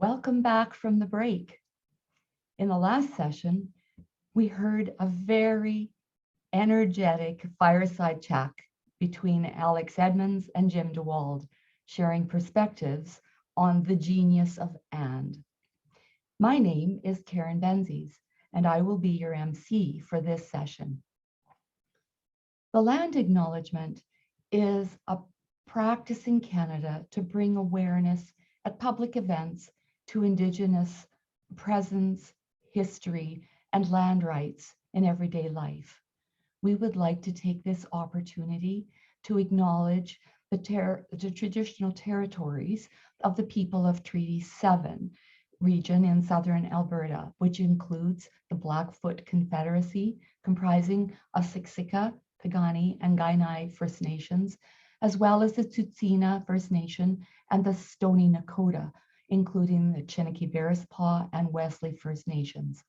Welcome back from the break. In the last session, we heard a very energetic fireside chat between Alex Edmonds and Jim DeWald, sharing perspectives on the genius of and. My name is Karen Benzies, and I will be your MC for this session. The land acknowledgement is a practice in Canada to bring awareness at public events to Indigenous presence, history, and land rights in everyday life. We would like to take this opportunity to acknowledge the traditional territories of the people of Treaty 7 region in southern Alberta, which includes the Blackfoot Confederacy, comprising of Siksika, Piikani, and Kainai First Nations, as well as the Tsuut'ina First Nation and the Stoney Nakoda, including the Chiniki-Bearspaw and Wesley First Nations.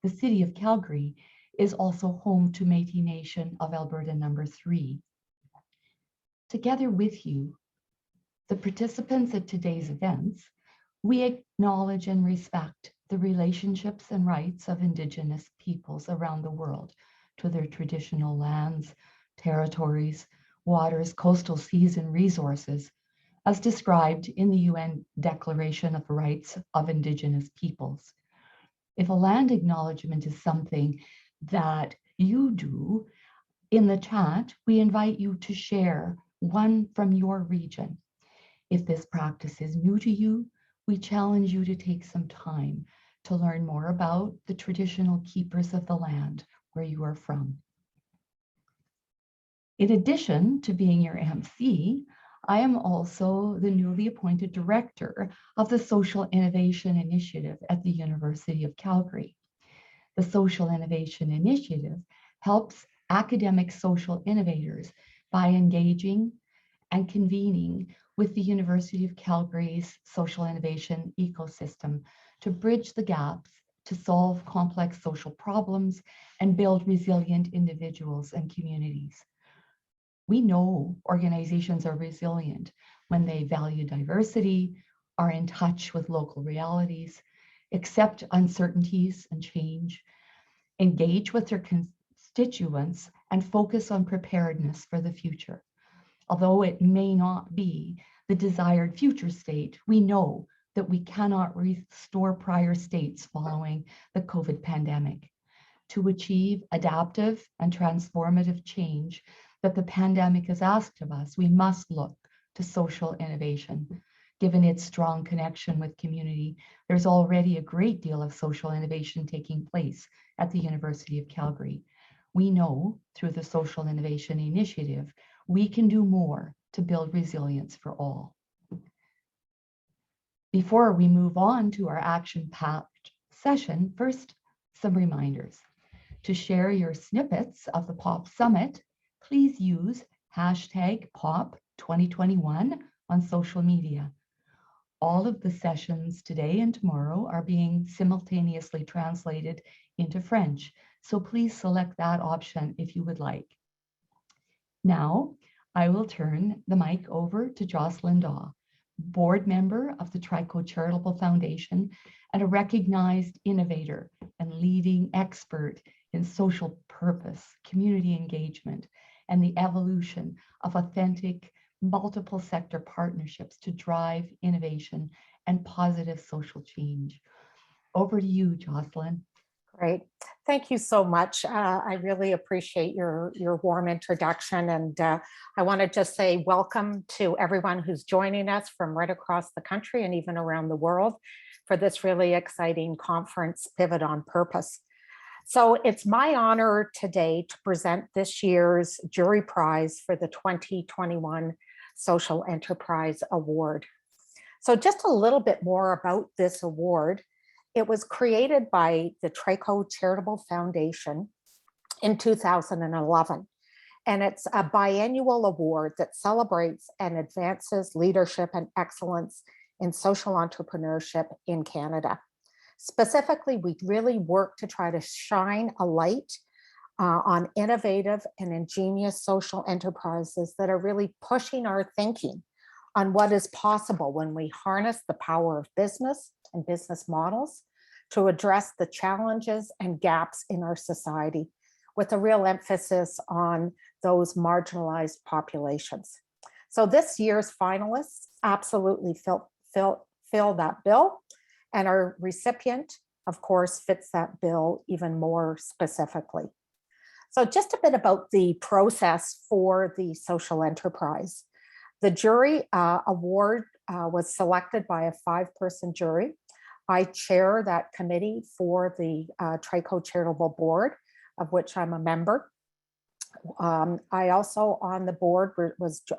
The city of Calgary is also home to Métis Nation of Alberta number 3. Together with you, the participants at today's events, we acknowledge and respect the relationships and rights of Indigenous peoples around the world to their traditional lands, territories, waters, coastal seas, and resources, as described in the UN Declaration of Rights of Indigenous Peoples. If a land acknowledgement is something that you do, in the chat, we invite you to share one from your region. If this practice is new to you, we challenge you to take some time to learn more about the traditional keepers of the land where you are from. In addition to being your MC, I am also the newly appointed director of the Social Innovation Initiative at the University of Calgary. The Social Innovation Initiative helps academic social innovators by engaging and convening with the University of Calgary's social innovation ecosystem to bridge the gaps, to solve complex social problems, and build resilient individuals and communities. We know organizations are resilient when they value diversity, are in touch with local realities, accept uncertainties and change, engage with their constituents, and focus on preparedness for the future. Although it may not be the desired future state, we know that we cannot restore prior states following the COVID pandemic. To achieve adaptive and transformative change that the pandemic has asked of us, we must look to social innovation. Given its strong connection with community, there's already a great deal of social innovation taking place at the University of Calgary. We know through the Social Innovation Initiative, we can do more to build resilience for all. Before we move on to our action-packed session, first, some reminders. To share your snippets of the POP Summit, please use hashtag POP2021 on social media. All of the sessions today and tomorrow are being simultaneously translated into French, so please select that option if you would like. Now, I will turn the mic over to Jocelyne Daw, board member of the Trico Charitable Foundation and a recognized innovator and leading expert in social purpose, community engagement, and the evolution of authentic multiple sector partnerships to drive innovation and positive social change. Over to you, Jocelyne. Great. Thank you so much. I really appreciate your warm introduction. And I want to just say welcome to everyone who's joining us from right across the country and even around the world for this really exciting conference, Pivot on Purpose. So it's my honor today to present this year's jury prize for the 2021 Social Enterprise Award. So just a little bit more about this award. It was created by the Trico Charitable Foundation in 2011, and it's a biennial award that celebrates and advances leadership and excellence in social entrepreneurship in Canada. Specifically, we really work to try to shine a light on innovative and ingenious social enterprises that are really pushing our thinking on what is possible when we harness the power of business, and business models to address the challenges and gaps in our society, with a real emphasis on those marginalized populations. So this year's finalists absolutely fill that bill, and our recipient, of course, fits that bill even more specifically. So just a bit about the process for the social enterprise. The jury award was selected by a 5-person jury. I chair that committee for the Trico Charitable Board, of which I'm a member. I also on the board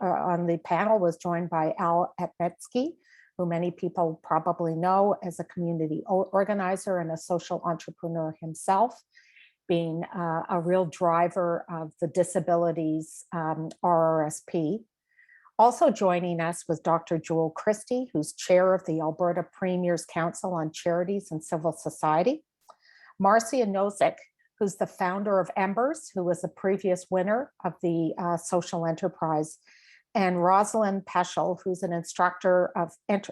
on the panel was joined by Emcee, who many people probably know as a community organizer and a social entrepreneur himself, being a real driver of the disabilities RRSP. Also joining us was Dr. Joel Christie, who's chair of the Alberta Premier's Council on Charities and Civil Society. Marcia Nozick, who's the founder of Embers, who was a previous winner of the social enterprise, and Rosalind Peschel, who's an instructor of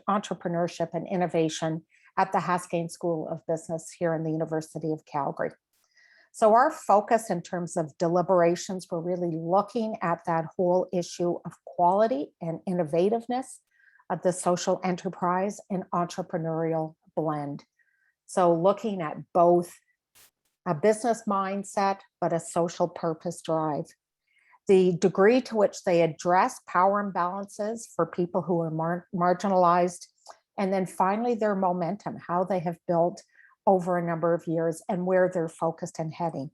entrepreneurship and innovation at the Haskayne School of Business here in the University of Calgary. So our focus in terms of deliberations, we're really looking at that whole issue of quality and innovativeness of the social enterprise and entrepreneurial blend. So looking at both a business mindset, but a social purpose drive. The degree to which they address power imbalances for people who are marginalized, and then finally their momentum, how they have built over a number of years and where they're focused and heading.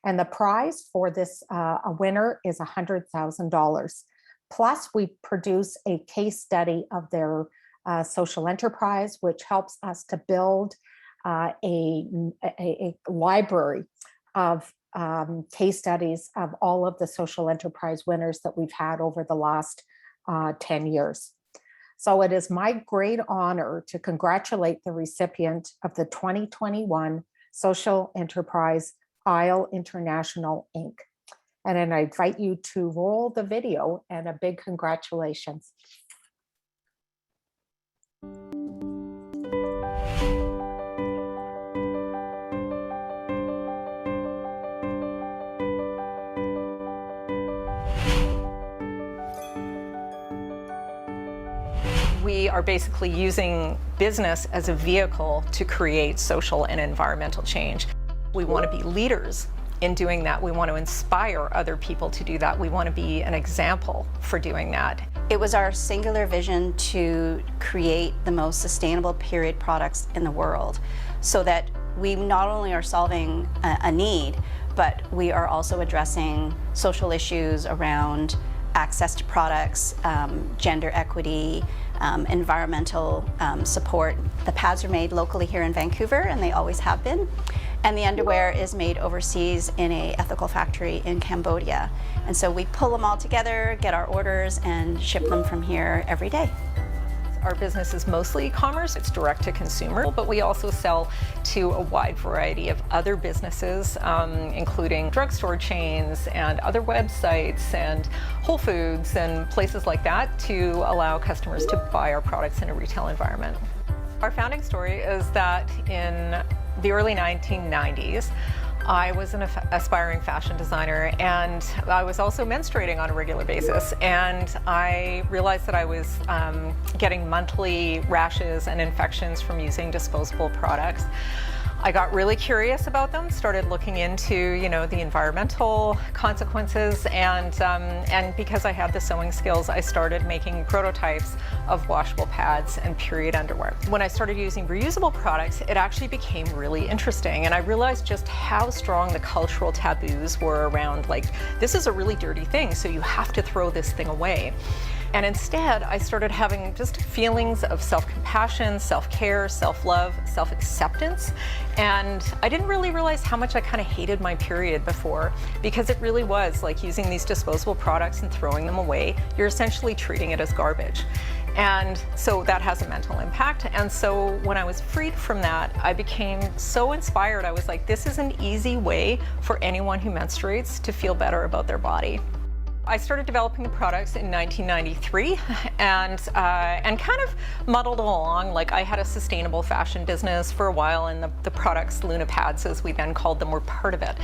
And the prize for this a winner is $100,000. Plus we produce a case study of their social enterprise, which helps us to build a library of case studies of all of the social enterprise winners that we've had over the last 10 years. So it is my great honor to congratulate the recipient of the 2021 Social Enterprise Aline International, Inc. And then I invite you to roll the video, and a big congratulations. We are basically using business as a vehicle to create social and environmental change. We want to be leaders in doing that. We want to inspire other people to do that. We want to be an example for doing that. It was our singular vision to create the most sustainable period products in the world, so that we not only are solving a need, but we are also addressing social issues around access to products, gender equity, environmental support. The pads are made locally here in Vancouver, and they always have been. And the underwear is made overseas in an ethical factory in Cambodia. And so we pull them all together, get our orders, and ship them from here every day. Our business is mostly e-commerce. It's direct to consumer, but we also sell to a wide variety of other businesses, including drugstore chains and other websites and Whole Foods and places like that, to allow customers to buy our products in a retail environment. Our founding story is that in the early 1990s, I was an aspiring fashion designer, and I was also menstruating on a regular basis. And I realized that I was getting monthly rashes and infections from using disposable products. I got really curious about them, started looking into, the environmental consequences, and because I had the sewing skills, I started making prototypes of washable pads and period underwear. When I started using reusable products, it actually became really interesting, and I realized just how strong the cultural taboos were around, like, this is a really dirty thing, so you have to throw this thing away. And instead, I started having just feelings of self-compassion, self-care, self-love, self-acceptance. And I didn't really realize how much I kind of hated my period before, because it really was like using these disposable products and throwing them away. You're essentially treating it as garbage. And so that has a mental impact. And so when I was freed from that, I became so inspired. I was like, this is an easy way for anyone who menstruates to feel better about their body. I started developing the products in 1993 and kind of muddled along. Like, I had a sustainable fashion business for a while, and the products, Luna Pads as we then called them, were part of it.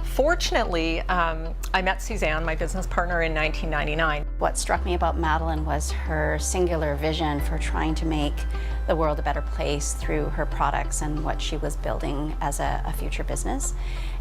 Fortunately, I met Suzanne, my business partner, in 1999. What struck me about Madeline was her singular vision for trying to make the world a better place through her products and what she was building as a future business.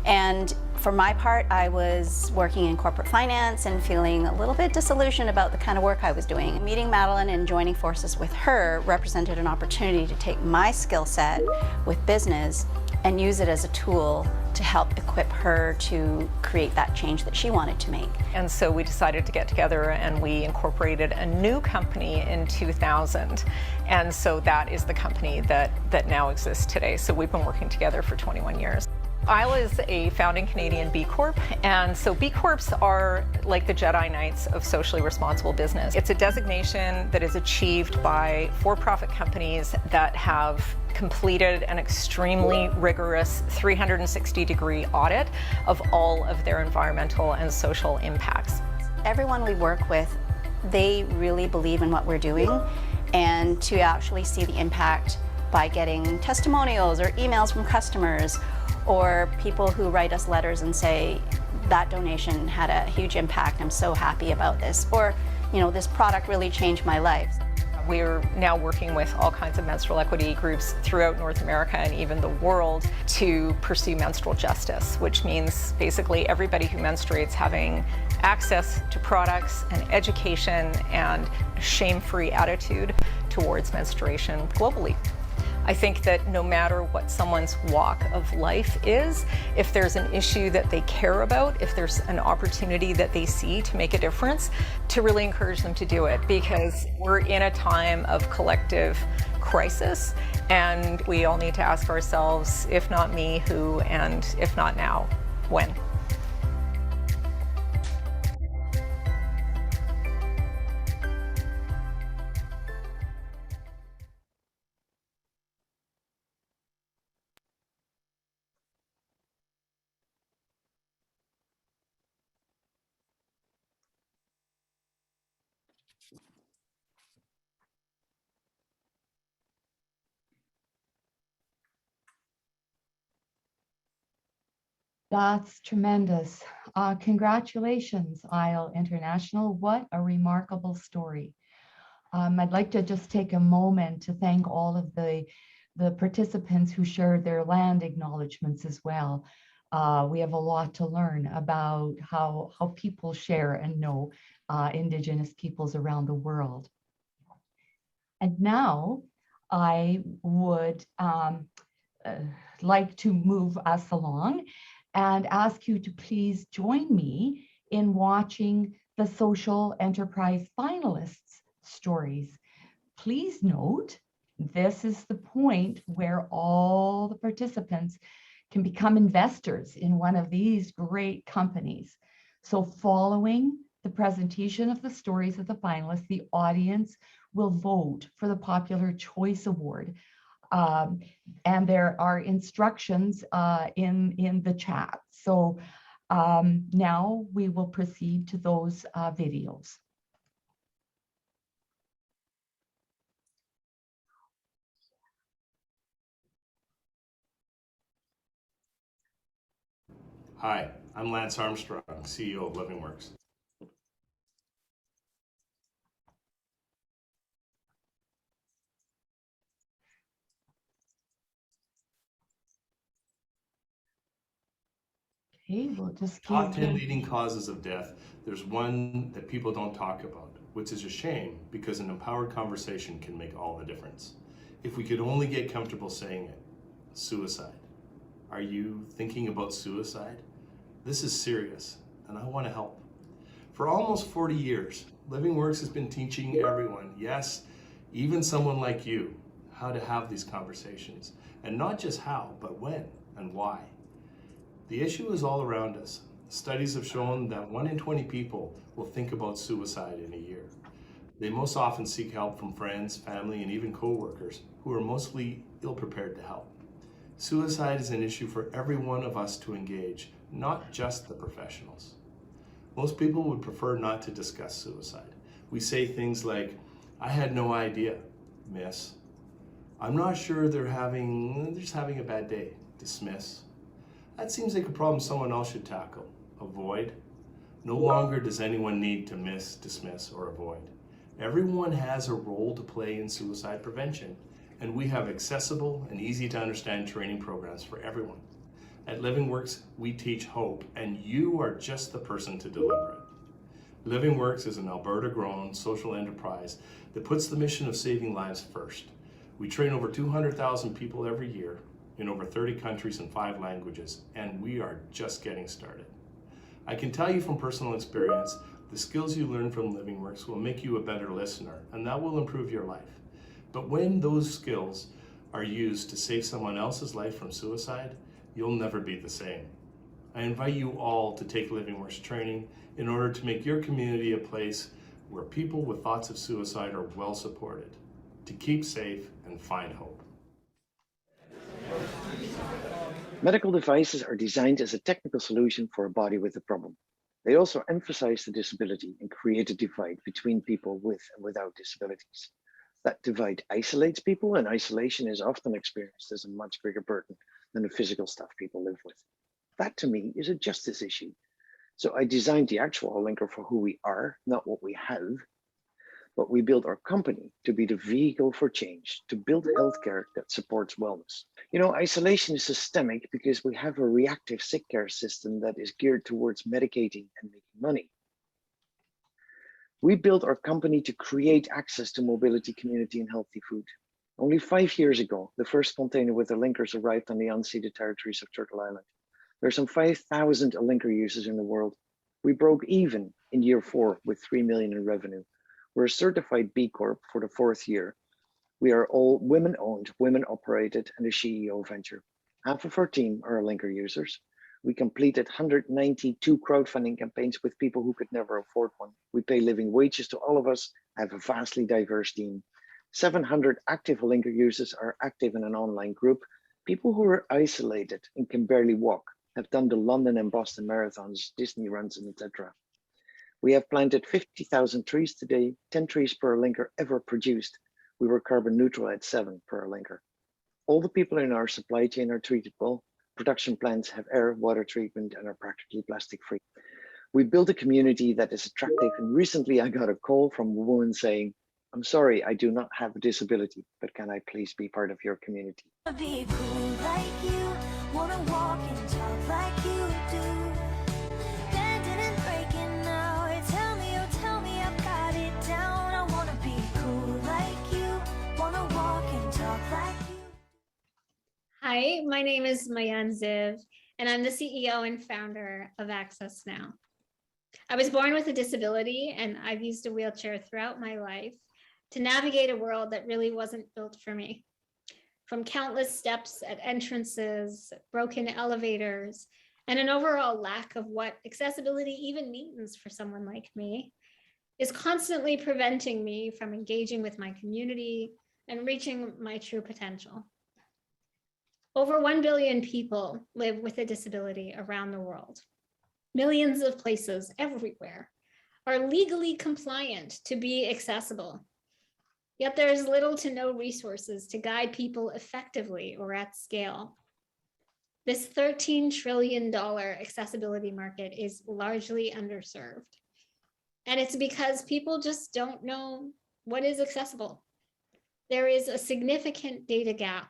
And for my part, I was working in corporate finance and feeling a little bit disillusioned about the kind of work I was doing. Meeting Madeline and joining forces with her represented an opportunity to take my skill set with business and use it as a tool to help equip her to create that change that she wanted to make. And so we decided to get together, and we incorporated a new company in 2000. And so that is the company that now exists today. So we've been working together for 21 years. ISLE is a founding Canadian B Corp, and so B Corps are like the Jedi Knights of socially responsible business. It's a designation that is achieved by for-profit companies that have completed an extremely rigorous 360-degree audit of all of their environmental and social impacts. Everyone we work with, they really believe in what we're doing, and to actually see the impact by getting testimonials or emails from customers, or people who write us letters and say, that donation had a huge impact, I'm so happy about this, or, you know, this product really changed my life. We're now working with all kinds of menstrual equity groups throughout North America and even the world to pursue menstrual justice, which means basically everybody who menstruates having access to products and education and a shame-free attitude towards menstruation globally. I think that no matter what someone's walk of life is, if there's an issue that they care about, if there's an opportunity that they see to make a difference, to really encourage them to do it, because we're in a time of collective crisis, and we all need to ask ourselves, if not me, who, and if not now, when? That's tremendous. Congratulations, Aline International. What a remarkable story. I'd like to just take a moment to thank all of the participants who shared their land acknowledgements as well. We have a lot to learn about how people share and know Indigenous peoples around the world. And now I would like to move us along and ask you to please join me in watching the Social Enterprise finalists' stories. Please note, this is the point where all the participants can become investors in one of these great companies. So following the presentation of the stories of the finalists, the audience will vote for the Popular Choice Award. And there are instructions in the chat. So now we will proceed to those videos. Hi, I'm Lance Armstrong, CEO of LivingWorks. Okay, we'll just Top 10 leading causes of death. There's one that people don't talk about, which is a shame because an empowered conversation can make all the difference. If we could only get comfortable saying it, suicide. Are you thinking about suicide? This is serious, and I want to help. For almost 40 years, LivingWorks has been teaching everyone, yes, even someone like you, how to have these conversations. And not just how, but when and why. The issue is all around us. Studies have shown that 1 in 20 people will think about suicide in a year. They most often seek help from friends, family, and even co-workers who are mostly ill-prepared to help. Suicide is an issue for every one of us to engage, not just the professionals. Most people would prefer not to discuss suicide. We say things like, I had no idea, miss. I'm not sure they're just having a bad day. Dismiss. That seems like a problem someone else should tackle. Avoid. No longer does anyone need to dismiss, or avoid. Everyone has a role to play in suicide prevention, and we have accessible and easy to understand training programs for everyone. At LivingWorks, we teach hope, and you are just the person to deliver it. LivingWorks is an Alberta-grown social enterprise that puts the mission of saving lives first. We train over 200,000 people every year in over 30 countries and 5 languages, and we are just getting started. I can tell you from personal experience, the skills you learn from LivingWorks will make you a better listener, and that will improve your life. But when those skills are used to save someone else's life from suicide, you'll never be the same. I invite you all to take LivingWorks training in order to make your community a place where people with thoughts of suicide are well supported, to keep safe and find hope. Medical devices are designed as a technical solution for a body with a problem. They also emphasize the disability and create a divide between people with and without disabilities. That divide isolates people, and isolation is often experienced as a much bigger burden than the physical stuff people live with. That to me is a justice issue. So I designed the actual Alinker for who we are, not what we have. But we built our company to be the vehicle for change, to build healthcare that supports wellness. You know, isolation is systemic because we have a reactive sick care system that is geared towards medicating and making money. We built our company to create access to mobility, community, and healthy food. Only 5 years ago, the first container with Alinkers arrived on the unceded territories of Turtle Island. There are some 5,000 Alinker users in the world. We broke even in year 4 with 3 million in revenue. We're a certified B Corp for the 4th year. We are all women-owned, women-operated, and a CEO venture. Half of our team are Alinker users. We completed 192 crowdfunding campaigns with people who could never afford one. We pay living wages to all of us, have a vastly diverse team. 700 active Alinker users are active in an online group. People who are isolated and can barely walk have done the London and Boston marathons, Disney runs, and etc. We have planted 50,000 trees today, 10 trees per Alinker ever produced. We were carbon neutral at 7 per Alinker. All the people in our supply chain are treated well. Production plants have air, water treatment, and are practically plastic free. We built a community that is attractive, and recently I got a call from a woman saying, I'm sorry, I do not have a disability, but can I please be part of your community? Be cool like you, wanna walk and talk like you do. Bending and breaking now, tell me I've got it down. I wanna be cool like you, wanna walk and talk like you. Hi, my name is Maayan Ziv, and I'm the CEO and founder of AccessNow. I was born with a disability, and I've used a wheelchair throughout my life to navigate a world that really wasn't built for me. From countless steps at entrances, broken elevators, and an overall lack of what accessibility even means for someone like me, is constantly preventing me from engaging with my community and reaching my true potential. Over 1 billion people live with a disability around the world. Millions of places everywhere are legally compliant to be accessible. Yet there is little to no resources to guide people effectively or at scale. This $13 trillion accessibility market is largely underserved. And it's because people just don't know what is accessible. There is a significant data gap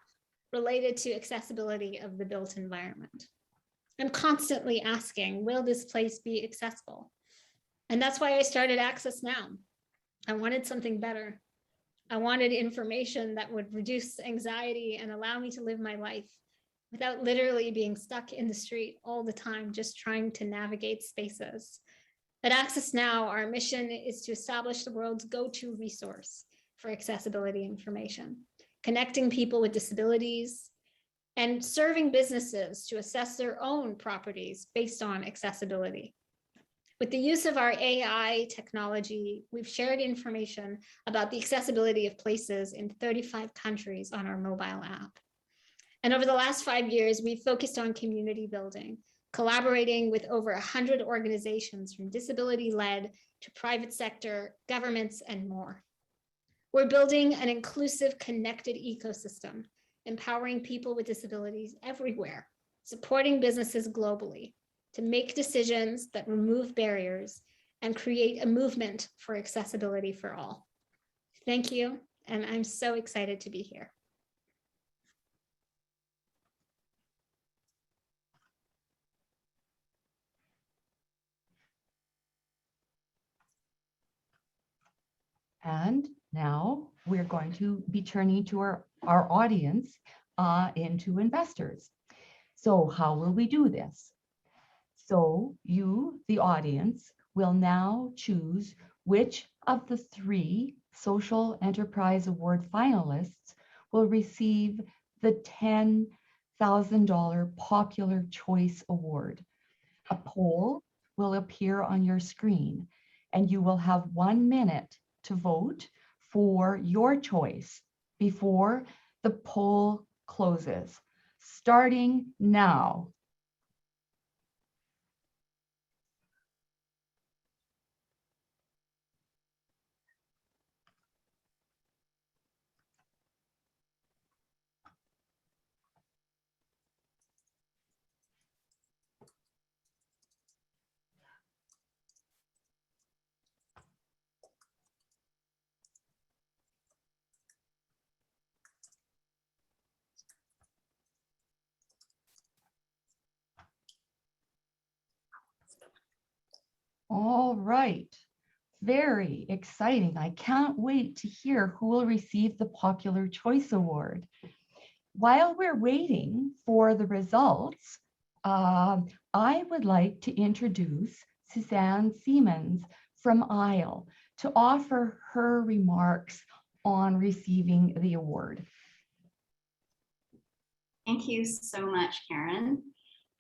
related to accessibility of the built environment. I'm constantly asking, will this place be accessible? And that's why I started AccessNow. I wanted something better. I wanted information that would reduce anxiety and allow me to live my life without literally being stuck in the street all the time, just trying to navigate spaces. At AccessNow, our mission is to establish the world's go-to resource for accessibility information, connecting people with disabilities, and serving businesses to assess their own properties based on accessibility. With the use of our AI technology, we've shared information about the accessibility of places in 35 countries on our mobile app. And over the last 5 years, we've focused on community building, collaborating with over 100 organizations from disability-led to private sector, governments, and more. We're building an inclusive, connected ecosystem, empowering people with disabilities everywhere, supporting businesses globally to make decisions that remove barriers and create a movement for accessibility for all. Thank you, and I'm so excited to be here. And now we're going to be turning to our audience into investors. So how will we do this? So you, the audience, will now choose which of the 3 Social Enterprise Award finalists will receive the $10,000 Popular Choice Award. A poll will appear on your screen, and you will have 1 minute to vote for your choice before the poll closes, starting now. All right, very exciting. I can't wait to hear who will receive the Popular Choice Award. While we're waiting for the results, I would like to introduce Suzanne Siemens from ISLE to offer her remarks on receiving the award. Thank you so much, Karen.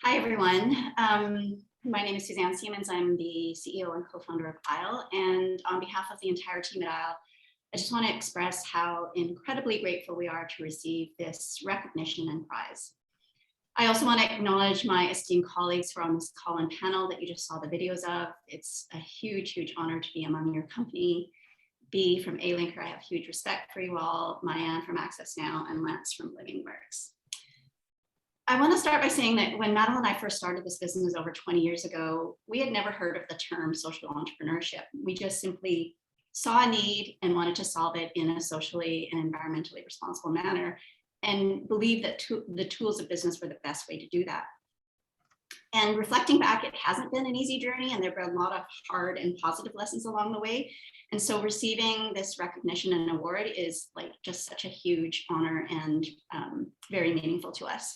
Hi, everyone. My name is Suzanne Siemens. I'm the CEO and co-founder of ISLE. And on behalf of the entire team at ISLE, I just want to express how incredibly grateful we are to receive this recognition and prize. I also want to acknowledge my esteemed colleagues who are on this call and panel that you just saw the videos of. It's a huge, huge honor to be among your company. B from Alinker, I have huge respect for you all, Maayan from AccessNow, and Lance from LivingWorks. I want to start by saying that when Madeline and I first started this business over 20 years ago, we had never heard of the term social entrepreneurship. We just simply saw a need and wanted to solve it in a socially and environmentally responsible manner, and believed that the tools of business were the best way to do that. And reflecting back, it hasn't been an easy journey, and there have been a lot of hard and positive lessons along the way. And so receiving this recognition and award is like just such a huge honor and very meaningful to us.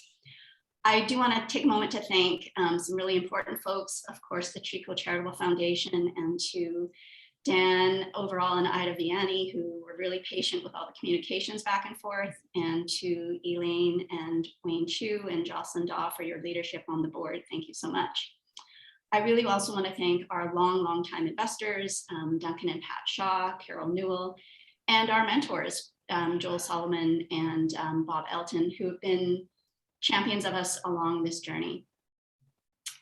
I do want to take a moment to thank some really important folks, of course, the Chico Charitable Foundation, and to Dan Overall and Ida Vianney, who were really patient with all the communications back and forth, and to Elaine and Wayne Chu and Jocelyne Daw for your leadership on the board. Thank you so much. I really also want to thank our long time investors, Duncan and Pat Shaw, Carol Newell, and our mentors, Joel Solomon and Bob Elton, who have been champions of us along this journey.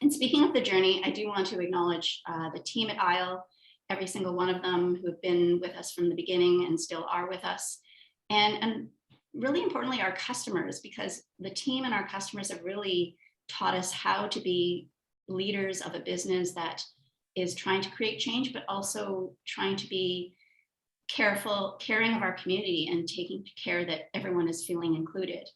And speaking of the journey, I do want to acknowledge the team at ISLE, every single one of them who've been with us from the beginning and still are with us. And really importantly, our customers, because the team and our customers have really taught us how to be leaders of a business that is trying to create change, but also trying to be caring of our community and taking care that everyone is feeling included.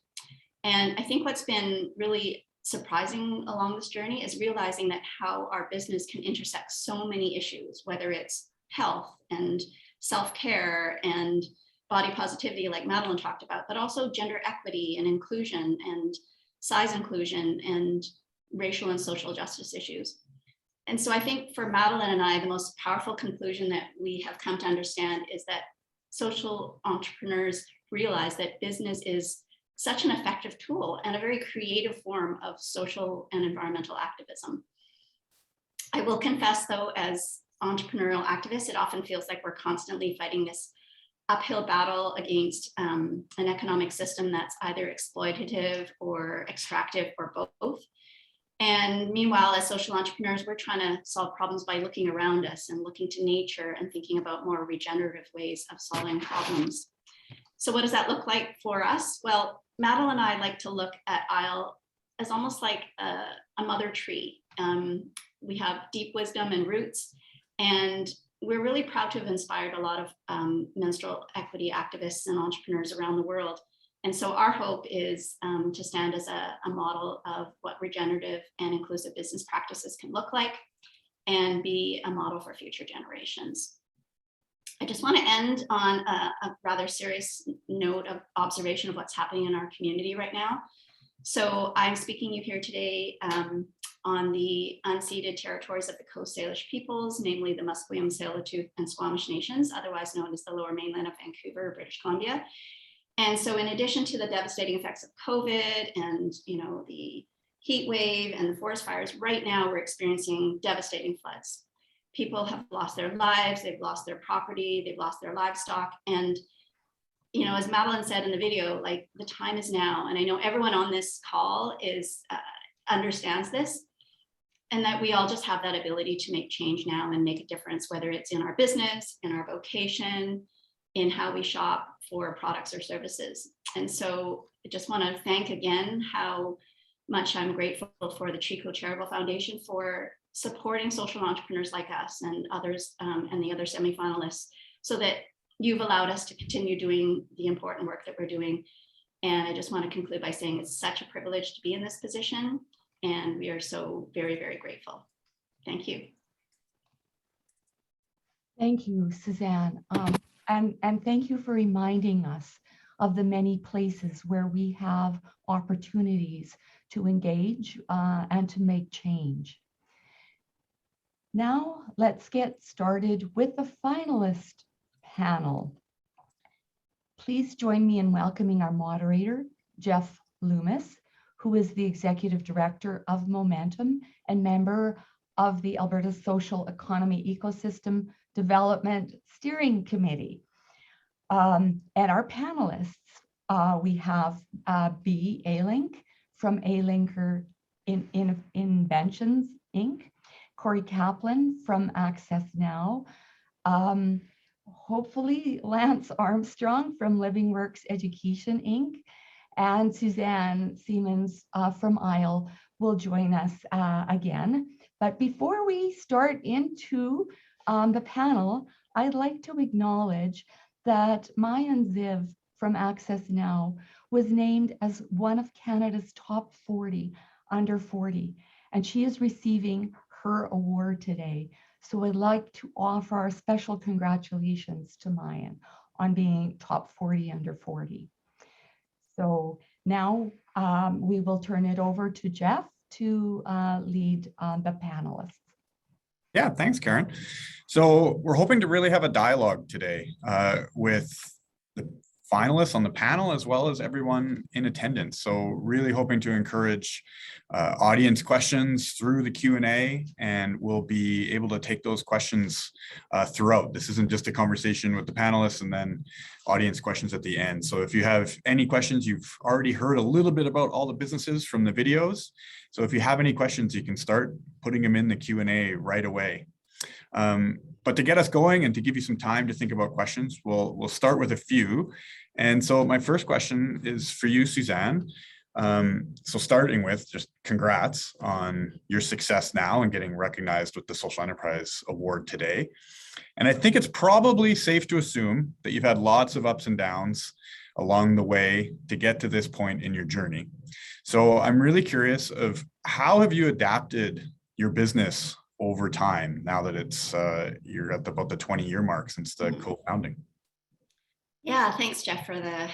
And I think what's been really surprising along this journey is realizing that how our business can intersect so many issues, whether it's health and self-care and body positivity, like Madeline talked about, but also gender equity and inclusion and size inclusion and racial and social justice issues. And so I think for Madeline and I, the most powerful conclusion that we have come to understand is that social entrepreneurs realize that business is such an effective tool and a very creative form of social and environmental activism. I will confess, though, as entrepreneurial activists, it often feels like we're constantly fighting this uphill battle against an economic system that's either exploitative or extractive or both. And meanwhile, as social entrepreneurs, we're trying to solve problems by looking around us and looking to nature and thinking about more regenerative ways of solving problems. So what does that look like for us? Well, Madeline and I like to look at ISLE as almost like a mother tree. We have deep wisdom and roots, and we're really proud to have inspired a lot of menstrual equity activists and entrepreneurs around the world. And so our hope is to stand as a model of what regenerative and inclusive business practices can look like and be a model for future generations. I just want to end on a rather serious note of observation of what's happening in our community right now. So I'm speaking to you here today on the unceded territories of the Coast Salish peoples, namely the Musqueam, Tsleil-Waututh, and Squamish nations, otherwise known as the Lower Mainland of Vancouver, British Columbia. And so in addition to the devastating effects of COVID and the heat wave and the forest fires, right now we're experiencing devastating floods. People have lost their lives, they've lost their property, they've lost their livestock. And as Madeline said in the video, like, the time is now. And I know everyone on this call understands this, and that we all just have that ability to make change now and make a difference, whether it's in our business, in our vocation, in how we shop for products or services. And so I just want to thank again how much I'm grateful for the Chico Charitable Foundation for supporting social entrepreneurs like us and others and the other semi-finalists, so that you've allowed us to continue doing the important work that we're doing. And I just want to conclude by saying it's such a privilege to be in this position, and we are so very, very grateful. Thank you. Thank you, Suzanne. And thank you for reminding us of the many places where we have opportunities to engage and to make change. Now, let's get started with the finalist panel. Please join me in welcoming our moderator, Jeff Loomis, who is the Executive Director of Momentum and member of the Alberta Social Economy Ecosystem Development Steering Committee. And our panelists, we have Alink from Alinker Inventions, Inc., Corey Kaplan from AccessNow, hopefully Lance Armstrong from LivingWorks Education, Inc., and Suzanne Siemens from ISLE will join us again. But before we start into the panel, I'd like to acknowledge that Maayan Ziv from AccessNow was named as one of Canada's top 40 under 40, and she is receiving her award today. So I'd like to offer our special congratulations to Maayan on being top 40 under 40. So now we will turn it over to Jeff to lead the panelists. Yeah, thanks, Karen. So we're hoping to really have a dialogue today with the finalists on the panel, as well as everyone in attendance. So really hoping to encourage audience questions through the Q&A, and we'll be able to take those questions throughout. This isn't just a conversation with the panelists and then audience questions at the end. So if you have any questions, you've already heard a little bit about all the businesses from the videos. So if you have any questions, you can start putting them in the Q&A right away. But to get us going and to give you some time to think about questions, we'll start with a few. And so my first question is for you, Suzanne. So starting with just congrats on your success now and getting recognized with the Social EnterPrize Award today. And I think it's probably safe to assume that you've had lots of ups and downs along the way to get to this point in your journey. So I'm really curious of how have you adapted your business over time now that it's you're at about the 20-year mark since the co-founding? Yeah, thanks, Jeff, for the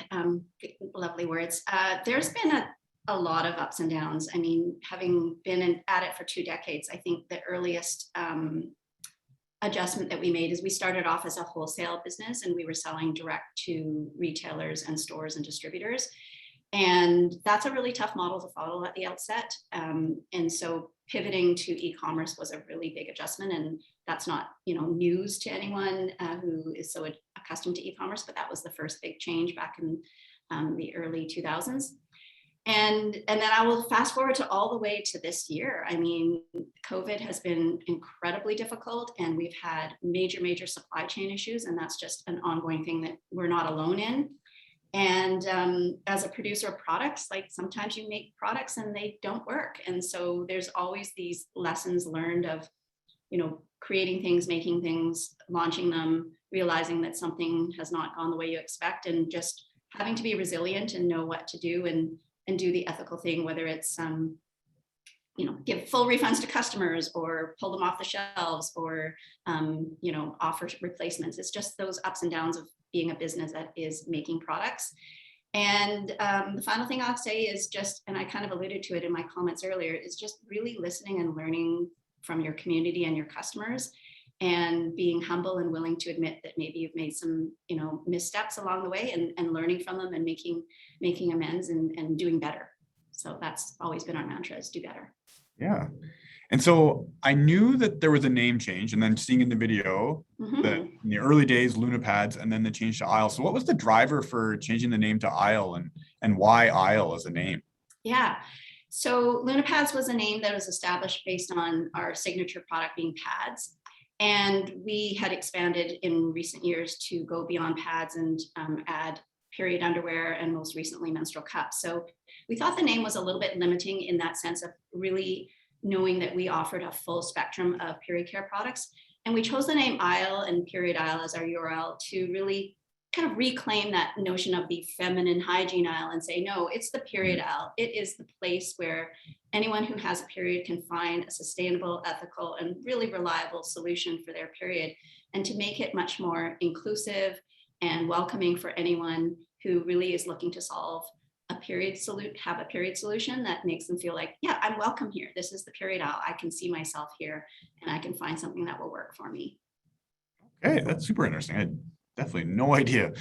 lovely words. There's been a lot of ups and downs. I mean, having been at it for 2 decades, I think the earliest adjustment that we made is we started off as a wholesale business, and we were selling direct to retailers and stores and distributors. And that's a really tough model to follow at the outset. And so pivoting to e-commerce was a really big adjustment, and that's not news to anyone who is so accustomed to e-commerce, but that was the first big change back in the early 2000s. And then I will fast forward to all the way to this year. I mean, COVID has been incredibly difficult, and we've had major supply chain issues, and that's just an ongoing thing that we're not alone in. And as a producer of products, like sometimes you make products and they don't work. And so there's always these lessons learned of, you know, creating things, making things, launching them, realizing that something has not gone the way you expect, and just having to be resilient and know what to do and do the ethical thing, whether it's, you know, give full refunds to customers or pull them off the shelves or, you know, offer replacements. It's just those ups and downs of being a business that is making products. And the final thing I'll say is just, and I kind of alluded to it in my comments earlier, is just really listening and learning from your community and your customers, and being humble and willing to admit that maybe you've made some, you know, missteps along the way, and learning from them and making amends and doing better. So that's always been our mantra, is do better. Yeah. And so I knew that there was a name change, and then seeing in the video that in the early days, Luna Pads, and then the change to Isle. So what was the driver for changing the name to Isle, and why Isle as a name? Yeah. So Luna Pads was a name that was established based on our signature product being pads. And we had expanded in recent years to go beyond pads and add period underwear and most recently menstrual cups. So we thought the name was a little bit limiting in that sense of really knowing that we offered a full spectrum of period care products. And we chose the name Isle and period Isle as our URL to really kind of reclaim that notion of the feminine hygiene aisle and say, no, it's the period aisle. It is the place where anyone who has a period can find a sustainable, ethical, and really reliable solution for their period, and to make it much more inclusive and welcoming for anyone who really is looking to solve a period solution that makes them feel like, yeah, I'm welcome here. This is the period aisle. I can see myself here, and I can find something that will work for me. Okay, that's super interesting. I had definitely no idea.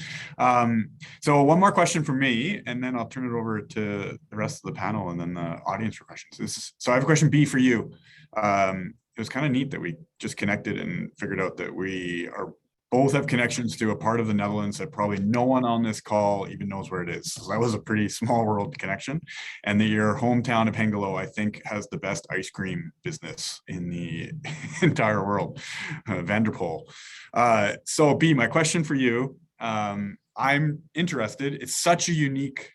So one more question from me, and then I'll turn it over to the rest of the panel and then the audience for questions. So I have a question B for you. It was kind of neat that we just connected and figured out that we are both have connections to a part of the Netherlands that probably no one on this call even knows where it is. So that was a pretty small world connection. And that your hometown of Hengelo, I think, has the best ice cream business in the entire world, Vanderpool. So B, my question for you, I'm interested. It's such a unique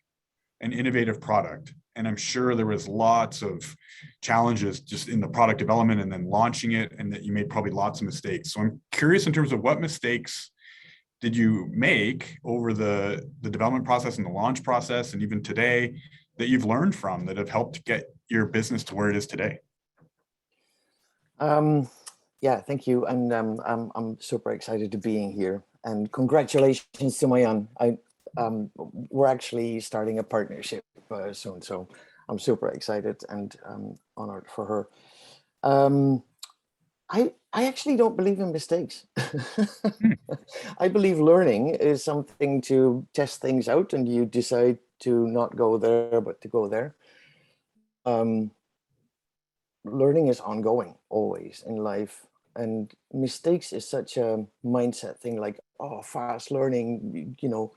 and innovative product. And I'm sure there was lots of challenges just in the product development and then launching it, and that you made probably lots of mistakes. So I'm curious in terms of what mistakes did you make over the development process and the launch process, and even today, that you've learned from that have helped get your business to where it is today? Yeah, thank you. And I'm super excited to being here. And congratulations to Maayan. We're actually starting a partnership soon, so I'm super excited and honored for her. I actually don't believe in mistakes. I believe learning is something to test things out, and you decide to not go there, but to go there. Learning is ongoing always in life, and mistakes is such a mindset thing, like, oh, fast learning, you know,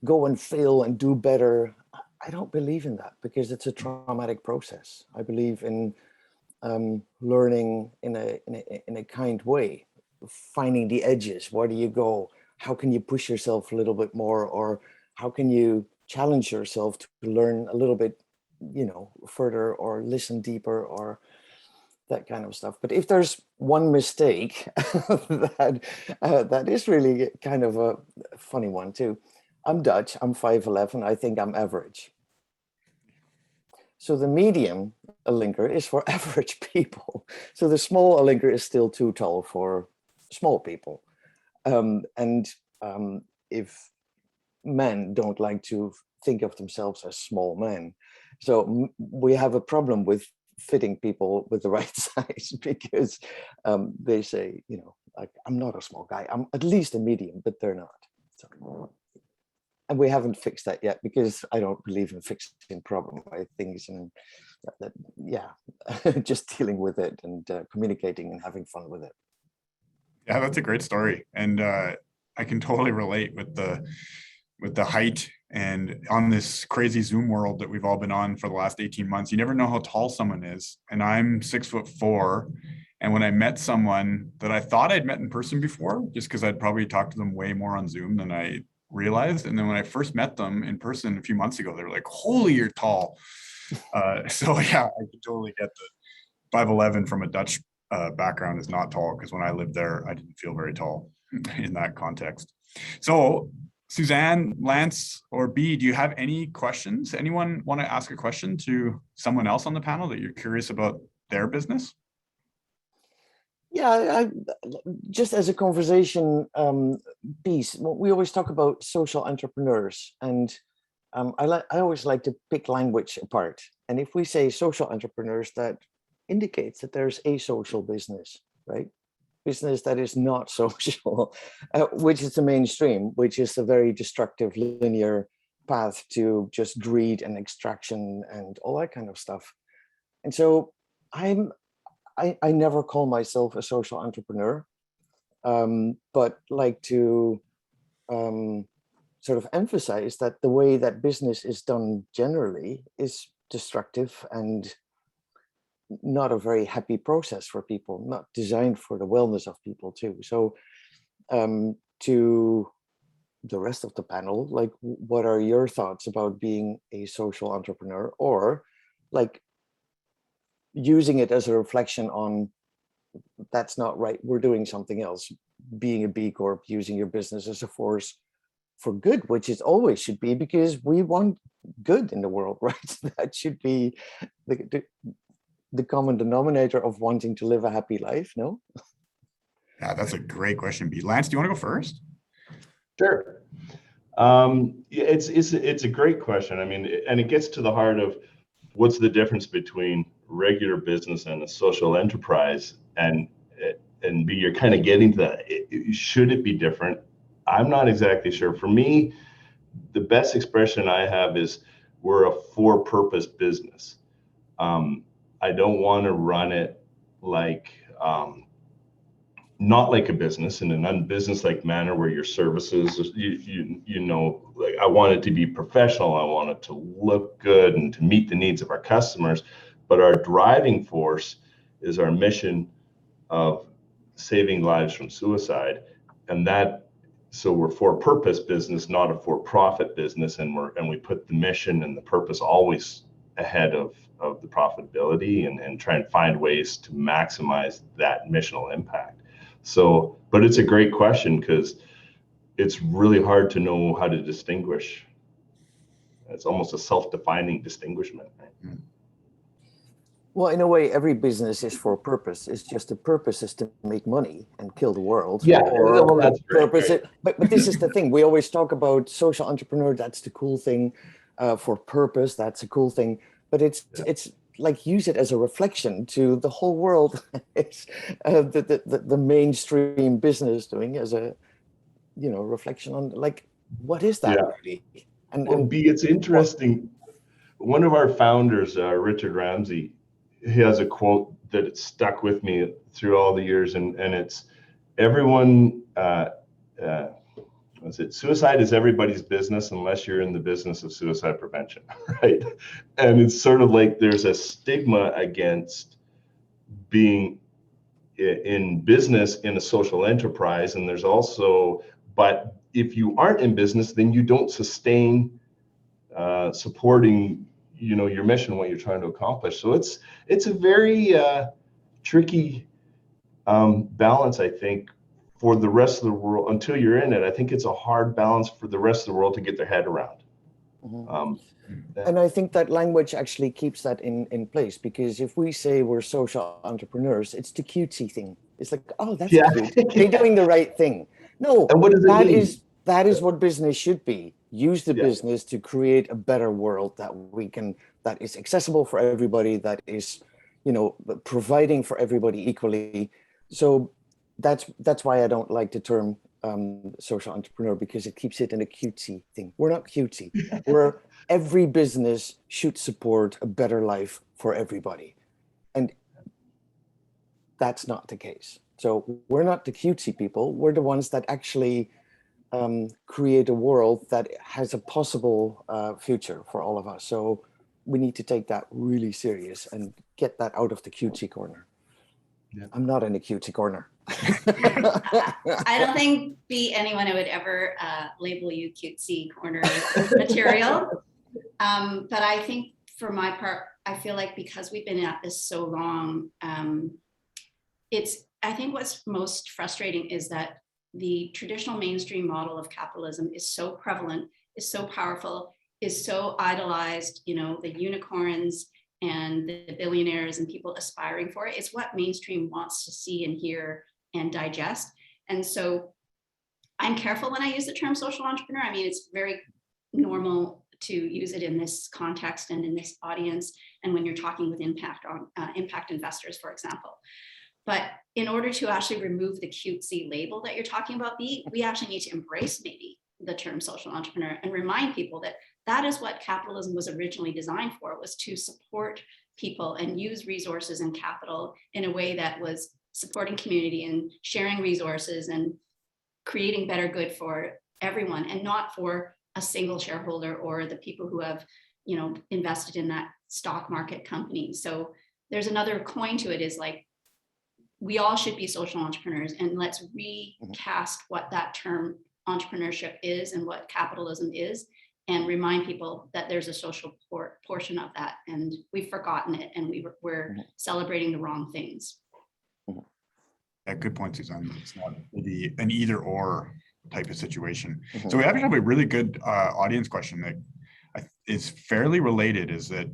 go and fail and do better. I don't believe in that, because it's a traumatic process. I believe in learning in a kind way, finding the edges. Where do you go? How can you push yourself a little bit more, or how can you challenge yourself to learn a little bit, you know, further, or listen deeper, or that kind of stuff. But if there's one mistake that is really kind of a funny one too. I'm Dutch, I'm 5'11", I think I'm average. So the medium Alinker is for average people. So the small Alinker is still too tall for small people. If men don't like to think of themselves as small men, so we have a problem with fitting people with the right size, because they say, you know, like, I'm not a small guy, I'm at least a medium, but they're not. So, and we haven't fixed that yet, because I don't believe in fixing problem things, and yeah, just dealing with it and communicating and having fun with it. Yeah, that's a great story, and I can totally relate with the height And on this crazy Zoom world that we've all been on for the last 18 months, you never know how tall someone is. And I'm 6'4". And when I met someone that I thought I'd met in person before, just because I'd probably talked to them way more on Zoom than I realized. And then when I first met them in person a few months ago, they were like, holy, you're tall. So yeah, I could totally get the 5'11" from a Dutch background is not tall, because when I lived there, I didn't feel very tall in that context. So Suzanne, Lance, or B, do you have any questions? Anyone want to ask a question to someone else on the panel that you're curious about their business? Yeah, just as a conversation piece, we always talk about social entrepreneurs, and I always like to pick language apart. And if we say social entrepreneurs, that indicates that there's a social business, right? Business that is not social, which is the mainstream, which is a very destructive linear path to just greed and extraction and all that kind of stuff. And so I never call myself a social entrepreneur, but like to sort of emphasize that the way that business is done generally is destructive and not a very happy process for people, not designed for the wellness of people too. So to the rest of the panel, like, what are your thoughts about being a social entrepreneur, or like using it as a reflection on that's not right, we're doing something else, being a B Corp, using your business as a force for good, which it always should be, because we want good in the world, right? That should be the common denominator of wanting to live a happy life, no? Yeah, that's a great question, B. Lance, do you want to go first? Sure. It's a great question. I mean, and it gets to the heart of what's the difference between regular business and a social enterprise, and B, you're kind of getting to that. Should it be different? I'm not exactly sure. For me, the best expression I have is we're a for-purpose business. I don't want to run it like not like a business, in an unbusiness-like manner where your services, you know, like, I want it to be professional. I want it to look good and to meet the needs of our customers. But our driving force is our mission of saving lives from suicide, and so we're for-purpose business, not a for-profit business, and we put the mission and the purpose always ahead of the profitability, and try and find ways to maximize that missional impact. So, but it's a great question, because it's really hard to know how to distinguish. It's almost a self-defining distinguishment, right? Well, in a way, every business is for a purpose. It's just the purpose is to make money and kill the world. Yeah, or well, that's purpose. right. But this is the thing. We always talk about social entrepreneur. That's the cool thing. For purpose, that's a cool thing. But it's like, use it as a reflection to the whole world. It's the mainstream business doing as a, you know, reflection on, like, what is that really? And B, it's interesting. One of our founders, Richard Ramsey, he has a quote that stuck with me through all the years, and it's everyone. Suicide is everybody's business unless you're in the business of suicide prevention, right? And it's sort of like there's a stigma against being in business in a social enterprise, and there's also, but if you aren't in business, then you don't sustain supporting, you know, your mission, what you're trying to accomplish. So it's a very tricky balance, I think, for the rest of the world. Until you're in it, I think it's a hard balance for the rest of the world to get their head around. And I think that language actually keeps that in place, because if we say we're social entrepreneurs, it's the cutesy thing. It's like, oh, that's cute. They're doing the right thing. No, and what does it mean? That is what business should be. Use the business to create a better world that is accessible for everybody, that is, you know, providing for everybody equally. So that's why I don't like the term social entrepreneur, because it keeps it in a cutesy thing. We're not cutesy. Every business should support a better life for everybody. And that's not the case. So we're not the cutesy people. We're the ones that actually create a world that has a possible future for all of us. So we need to take that really serious and get that out of the cutesy corner. Yeah. I'm not in the cutesy corner. I don't think be anyone who would ever label you cutesy corner material. But I think for my part, I feel like because we've been at this so long, I think what's most frustrating is that the traditional mainstream model of capitalism is so prevalent, is so powerful, is so idolized, you know, the unicorns and the billionaires and people aspiring for it. It's what mainstream wants to see and hear and digest. And so I'm careful when I use the term social entrepreneur. I mean, it's very normal to use it in this context and in this audience, and when you're talking with impact investors, for example. But in order to actually remove the cutesy label that you're talking about, we actually need to embrace maybe the term social entrepreneur and remind people that that is what capitalism was originally designed for, was to support people and use resources and capital in a way that was supporting community and sharing resources and creating better good for everyone, and not for a single shareholder or the people who have, you know, invested in that stock market company. So there's another coin to it, is like, we all should be social entrepreneurs, and let's recast what that term entrepreneurship is and what capitalism is, and remind people that there's a social portion of that, and we've forgotten it, and we're celebrating the wrong things. Yeah, good point, Suzanne. It's not maybe an either or type of situation. So we actually have a really good audience question that is fairly related, is that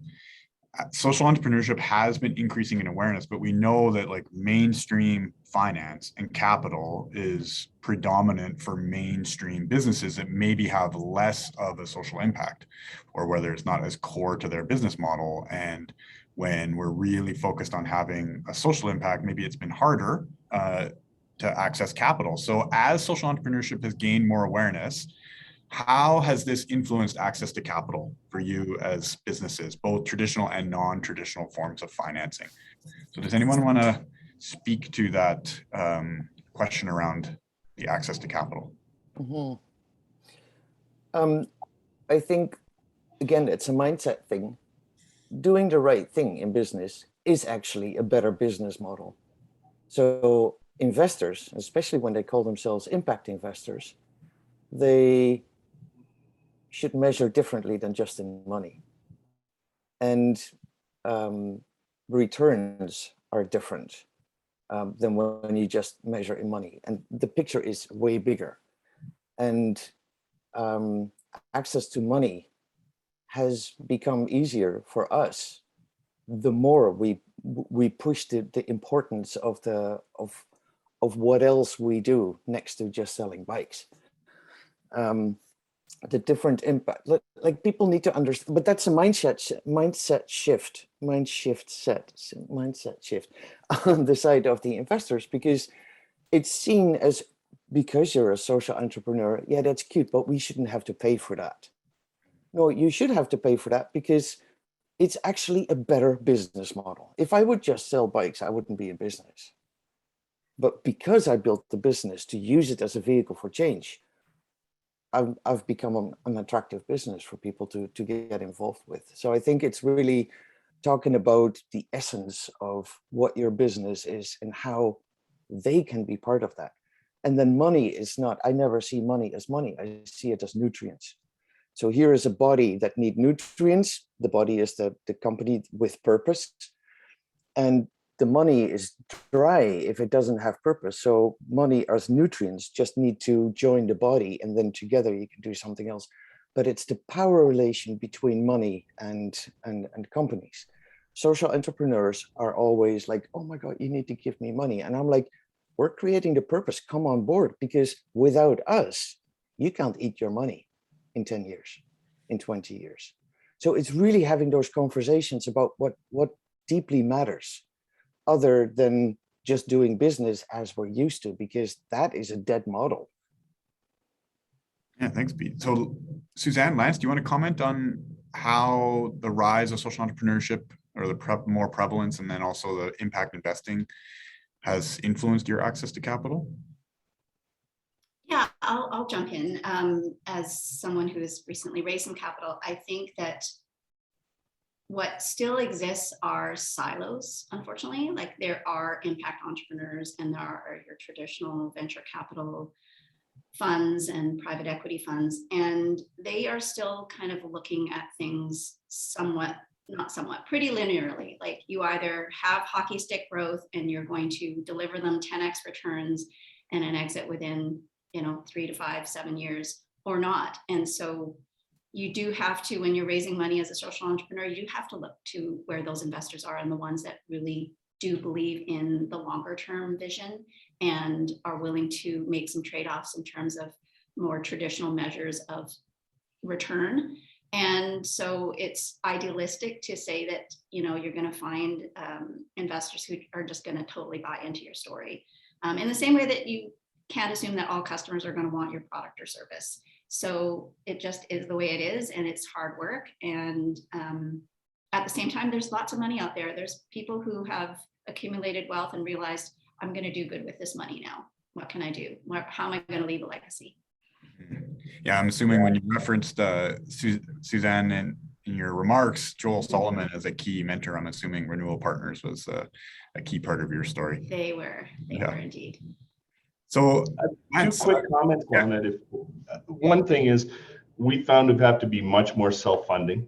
social entrepreneurship has been increasing in awareness, but we know that like mainstream finance and capital is predominant for mainstream businesses that maybe have less of a social impact, or whether it's not as core to their business model. And when we're really focused on having a social impact, maybe it's been harder to access capital. So as social entrepreneurship has gained more awareness, how has this influenced access to capital for you as businesses, both traditional and non-traditional forms of financing? So does anyone want to speak to that question around the access to capital? I think, again, it's a mindset thing. Doing the right thing in business is actually a better business model. So investors, especially when they call themselves impact investors, they should measure differently than just in money. And returns are different than when you just measure in money. And the picture is way bigger. And access to money has become easier for us the more we push the importance of what else we do next to just selling bikes. The different impact, like people need to understand, but that's a mindset shift on the side of the investors, because it's seen as, because you're a social entrepreneur, yeah, that's cute, but we shouldn't have to pay for that. No, you should have to pay for that because it's actually a better business model. If I would just sell bikes, I wouldn't be in business. But because I built the business to use it as a vehicle for change, I've become an attractive business for people to get involved with. So I think it's really talking about the essence of what your business is and how they can be part of that. And then money is not, I never see money as money. I see it as nutrients. So here is a body that need nutrients. The body is the company with purpose. And the money is dry if it doesn't have purpose. So money as nutrients just need to join the body, and then together you can do something else. But it's the power relation between money and companies. Social entrepreneurs are always like, oh my God, you need to give me money. And I'm like, we're creating the purpose, come on board, because without us, you can't eat your money in 10 years, in 20 years. So it's really having those conversations about what deeply matters, other than just doing business as we're used to, because that is a dead model. Yeah, thanks, Pete. So Suzanne, Lance, do you want to comment on how the rise of social entrepreneurship, or the more prevalence, and then also the impact investing, has influenced your access to capital? Yeah, I'll jump in. As someone who has recently raised some capital, I think that what still exists are silos, unfortunately. Like there are impact entrepreneurs and there are your traditional venture capital funds and private equity funds, and they are still kind of looking at things pretty linearly. Like you either have hockey stick growth and you're going to deliver them 10x returns and an exit within 3 to 5, 7 years or not. And so you do have to, when you're raising money as a social entrepreneur, you do have to look to where those investors are and the ones that really do believe in the longer term vision and are willing to make some trade-offs in terms of more traditional measures of return. And so it's idealistic to say that you're going to find investors who are just going to totally buy into your story. In the same way that you can't assume that all customers are going to want your product or service. So it just is the way it is, and it's hard work. And at the same time, there's lots of money out there. There's people who have accumulated wealth and realized, I'm going to do good with this money now. What can I do? How am I going to leave a legacy? Yeah, I'm assuming when you referenced Suzanne in your remarks, Joel Solomon as a key mentor, I'm assuming Renewal Partners was a key part of your story. They were indeed. So two quick comments on it. One thing is we found we have to be much more self-funding,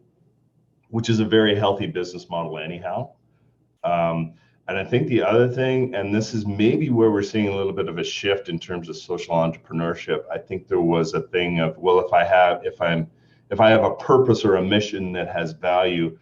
which is a very healthy business model anyhow. And I think the other thing, and this is maybe where we're seeing a little bit of a shift in terms of social entrepreneurship. I think there was a thing of, well, if I have a purpose or a mission that has value,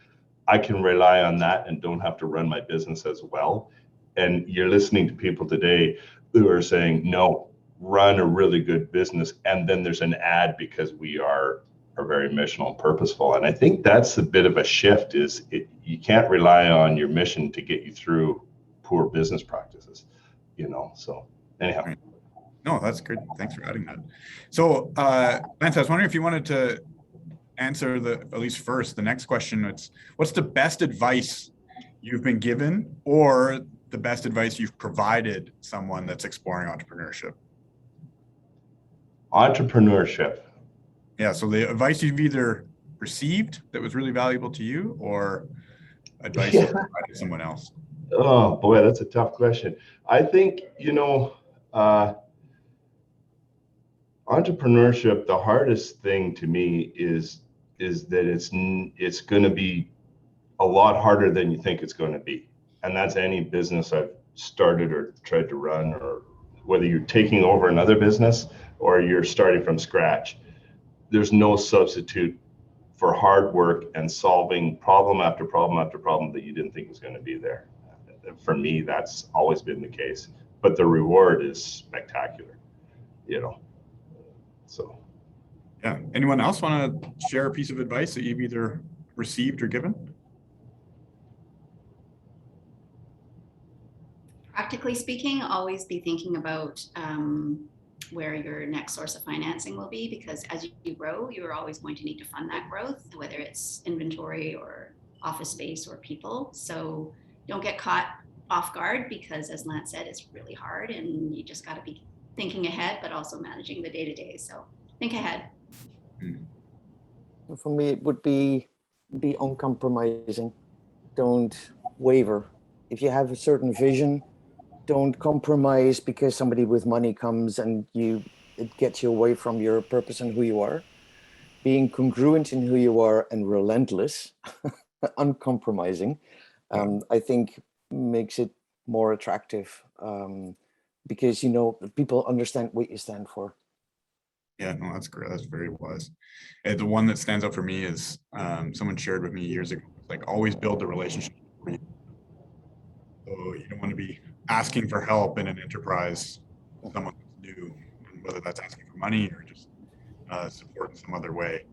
I can rely on that and don't have to run my business as well. And you're listening to people today who are saying, no, run a really good business. And then there's an ad because we are very missional and purposeful. And I think that's a bit of a shift you can't rely on your mission to get you through poor business practices, so anyhow. No, that's good. Thanks for adding that. So Lance, I was wondering if you wanted to answer at least first, the next question. What's the best advice you've been given or the best advice you've provided someone that's exploring entrepreneurship? Entrepreneurship. Yeah, so the advice you've either received that was really valuable to you or advice you provided to someone else? Oh boy, that's a tough question. I think, entrepreneurship, the hardest thing to me is that it's going to be a lot harder than you think it's going to be. And that's any business I've started or tried to run, or whether you're taking over another business or you're starting from scratch. There's no substitute for hard work and solving problem after problem after problem that you didn't think was going to be there. For me, that's always been the case. But the reward is spectacular, So. Yeah. Anyone else want to share a piece of advice that you've either received or given? Practically speaking, always be thinking about where your next source of financing will be, because as you grow, you're always going to need to fund that growth, whether it's inventory or office space or people. So don't get caught off guard, because as Lance said, it's really hard and you just got to be thinking ahead, but also managing the day-to-day. So think ahead. For me, it would be uncompromising. Don't waver. If you have a certain vision, don't compromise because somebody with money comes and it gets you away from your purpose and who you are. Being congruent in who you are and relentless, uncompromising, I think makes it more attractive, because people understand what you stand for. Yeah, no, that's great. That's very wise. And the one that stands out for me is someone shared with me years ago, like always build a relationship. So you don't want to be asking for help in an enterprise, someone new, whether that's asking for money or just support in some other way,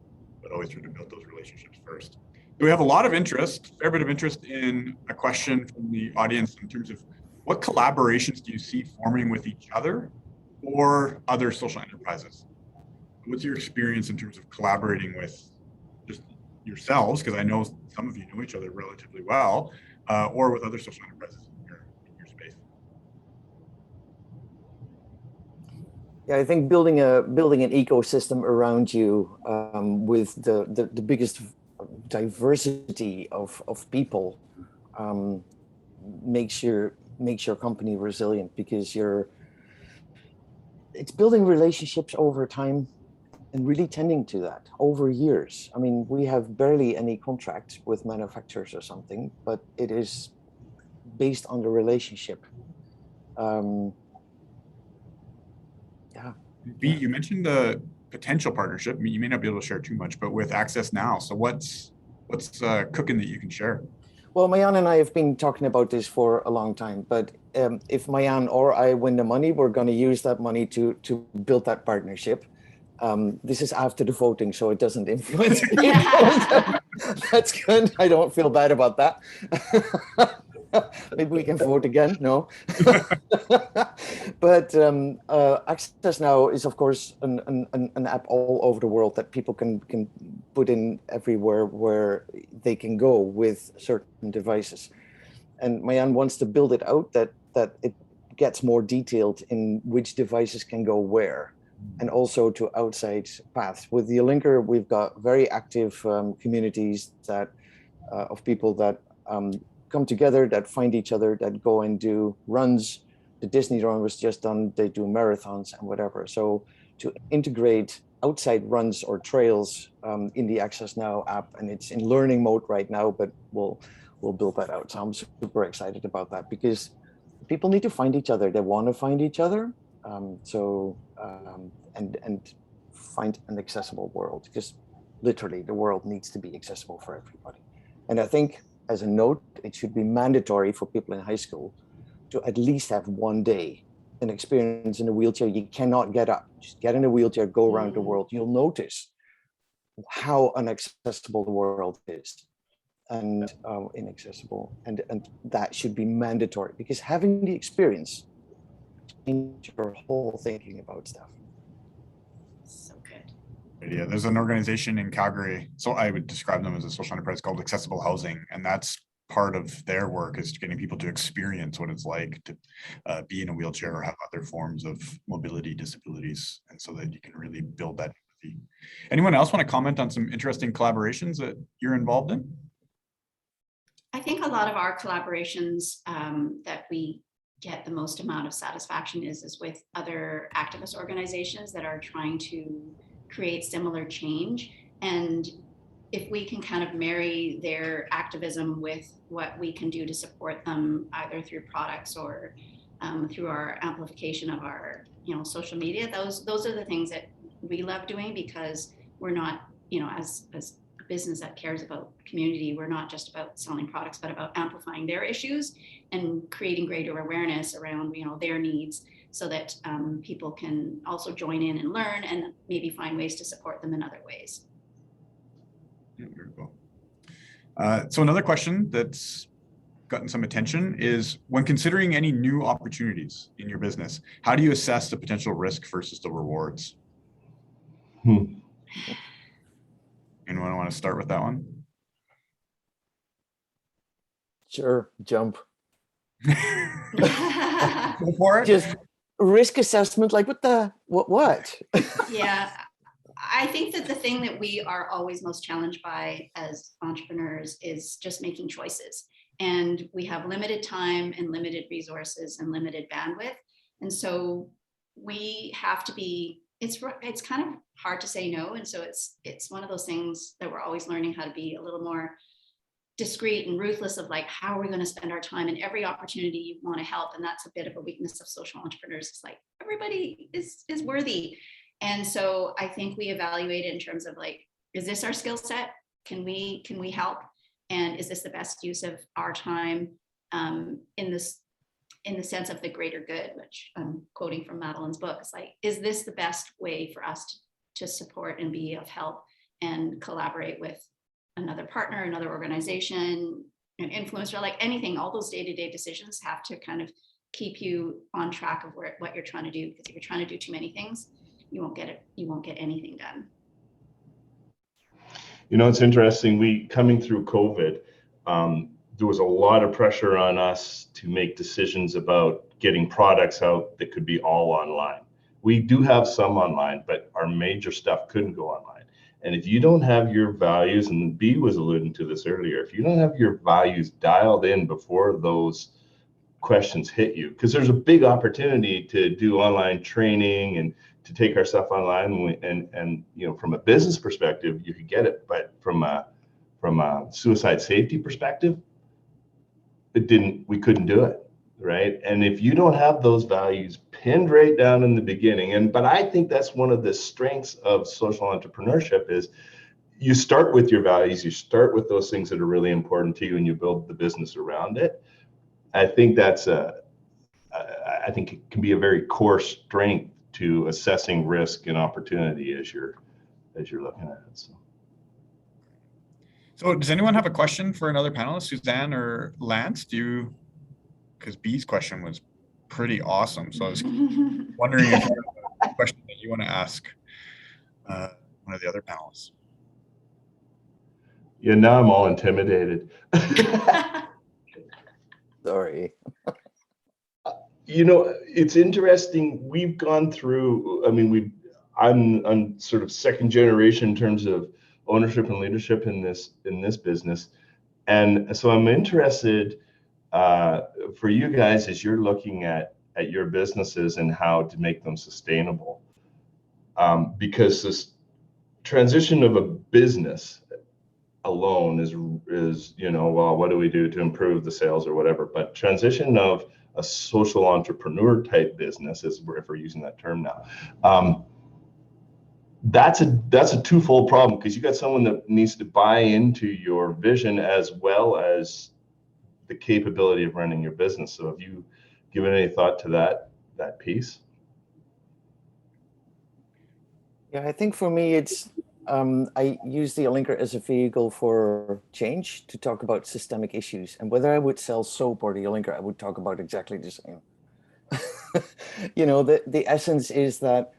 but always try to build those relationships first. We have a lot of interest, a fair bit of interest in a question from the audience in terms of what collaborations do you see forming with each other or other social enterprises? What's your experience in terms of collaborating with just yourselves? Because I know some of you know each other relatively well, or with other social enterprises in your space. Yeah, I think building an ecosystem around you with the biggest diversity of people makes your company resilient, because it's building relationships over time and really tending to that over years. I mean, we have barely any contracts with manufacturers or something, but it is based on the relationship. Yeah. B, you mentioned the potential partnership. You may not be able to share too much, but with AccessNow. So what's cooking that you can share? Well, Maayan and I have been talking about this for a long time, but if Maayan or I win the money, we're going to use that money to build that partnership. This is after the voting, so it doesn't influence me. That's good. I don't feel bad about that. Maybe we can vote again. No. But AccessNow is, of course, an app all over the world that people can put in everywhere where they can go with certain devices. And Maayan wants to build it out that it gets more detailed in which devices can go where, and also to outside paths. With the Alinker, we've got very active communities that of people that come together, that find each other, that go and do runs. The Disney run was just done. They do marathons and whatever. So to integrate outside runs or trails in the AccessNow app, and it's in learning mode right now, but we'll build that out. So I'm super excited about that, because people need to find each other. They want to find each other. And find an accessible world, because literally the world needs to be accessible for everybody. And I think, as a note, it should be mandatory for people in high school to at least have one day an experience in a wheelchair. You cannot get up, just get in a wheelchair, go around the world. You'll notice how inaccessible the world is and inaccessible. And that should be mandatory, because having the experience changes your whole thinking about stuff. So good. Yeah, there's an organization in Calgary, so I would describe them as a social enterprise, called Accessible Housing, and that's part of their work, is getting people to experience what it's like to be in a wheelchair or have other forms of mobility disabilities, and so that you can really build that empathy. Anyone else want to comment on some interesting collaborations that you're involved in? I think a lot of our collaborations that we get the most amount of satisfaction is with other activist organizations that are trying to create similar change. And if we can kind of marry their activism with what we can do to support them, either through products or through our amplification of our social media, those are the things that we love doing, because we're not, as a business that cares about community, we're not just about selling products, but about amplifying their issues and creating greater awareness around their needs, so that people can also join in and learn and maybe find ways to support them in other ways. Yeah, very cool. So another question that's gotten some attention is, when considering any new opportunities in your business, how do you assess the potential risk versus the rewards? Anyone want to start with that one? Sure, jump. Go for it. Just risk assessment, like what? Yeah, I think that the thing that we are always most challenged by as entrepreneurs is just making choices. And we have limited time and limited resources and limited bandwidth. And so we have to be, it's kind of hard to say no. And so it's one of those things that we're always learning how to be a little more discreet and ruthless of, like, how are we going to spend our time in every opportunity you want to help. And that's a bit of a weakness of social entrepreneurs. It's like, everybody is worthy. And so I think we evaluate it in terms of, like, is this our skill set? Can we help? And is this the best use of our time in the sense of the greater good, which I'm quoting from Madeline's book. It's like, is this the best way for us to support and be of help and collaborate with another partner, another organization, an influencer, like anything? All those day-to-day decisions have to kind of keep you on track of what you're trying to do. Because if you're trying to do too many things, you won't get anything done. It's interesting. Coming through COVID, there was a lot of pressure on us to make decisions about getting products out that could be all online. We do have some online, but our major stuff couldn't go online. And if you don't have your values, and B was alluding to this earlier, if you don't have your values dialed in before those questions hit you, because there's a big opportunity to do online training and to take our stuff online, and you know, from a business perspective, you could get it, but from a suicide safety perspective, we couldn't do it, right? And if you don't have those values pinned right down in the beginning, but I think that's one of the strengths of social entrepreneurship is you start with your values, you start with those things that are really important to you, and you build the business around it. I think I think it can be a very core strength to assessing risk and opportunity as you're looking at it. So does anyone have a question for another panelist, Suzanne or Lance? Because B's question was pretty awesome. So I was wondering if you have a question that you want to ask one of the other panelists. Yeah, now I'm all intimidated. Sorry. You know, it's interesting. We've gone through, I'm sort of second generation in terms of ownership and leadership in this business. And so I'm interested for you guys as you're looking at your businesses and how to make them sustainable. Because this transition of a business alone is, you know, well, what do we do to improve the sales or whatever? But transition of a social entrepreneur type business, if we're using that term now, that's a twofold problem, because you got someone that needs to buy into your vision as well as the capability of running your business. So have you given any thought to that piece? Yeah, I think for me, it's I use the Alinker as a vehicle for change, to talk about systemic issues. And whether I would sell soap or the Alinker, I would talk about exactly the same. You know, the essence is that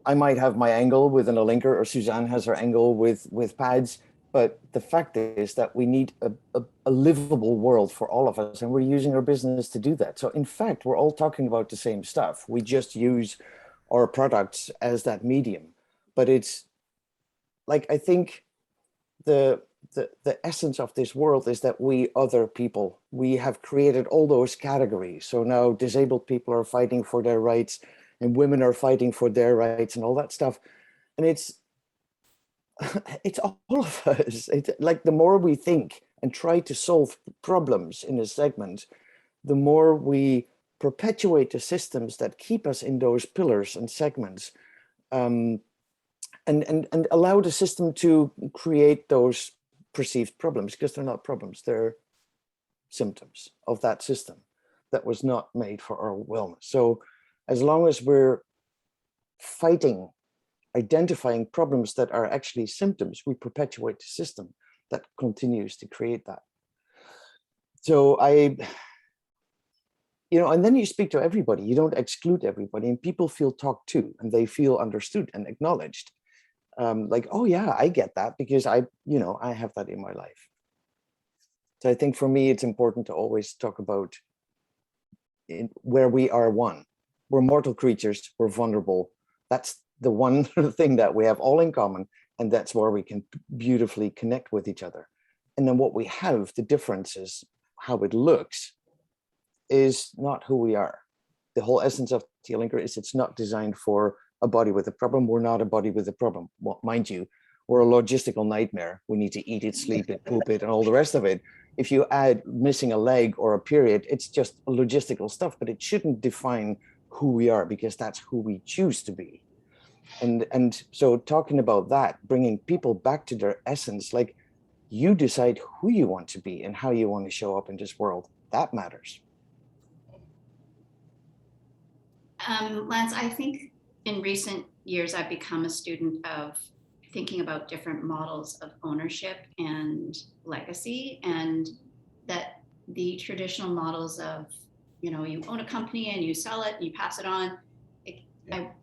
I might have my angle with an Alinker, or Suzanne has her angle with pads, but the fact is that we need a livable world for all of us, and we're using our business to do that. So in fact, we're all talking about the same stuff. We just use our products as that medium. But it's like, I think the essence of this world is that we other people, we have created all those categories. So now disabled people are fighting for their rights, and women are fighting for their rights, and all that stuff. And it's all of us. It's like, the more we think and try to solve problems in a segment, the more we perpetuate the systems that keep us in those pillars and segments, and allow the system to create those perceived problems, because they're not problems, they're symptoms of that system that was not made for our wellness. So as long as we're fighting, identifying problems that are actually symptoms, we perpetuate the system that continues to create that. So you know, and then you speak to everybody, you don't exclude everybody, and people feel talked to, and they feel understood and acknowledged. Like, oh yeah, I get that, because I have that in my life. So I think for me, it's important to always talk about where we are one. We're mortal creatures, we're vulnerable. That's the one thing that we have all in common, and that's where we can beautifully connect with each other. And then what we have, the differences, how it looks, is not who we are. The whole essence of the Alinker is it's not designed for a body with a problem. We're not a body with a problem. Well, mind you, we're a logistical nightmare. We need to eat it, sleep it, poop it, and all the rest of it. If you add missing a leg or a period, it's just logistical stuff, but it shouldn't define who we are, because that's who we choose to be. And so talking about that, bringing people back to their essence, like, you decide who you want to be and how you want to show up in this world. That matters. Lance, I think in recent years, I've become a student of thinking about different models of ownership and legacy, and that the traditional models of, you know, you own a company and you sell it and you pass it on.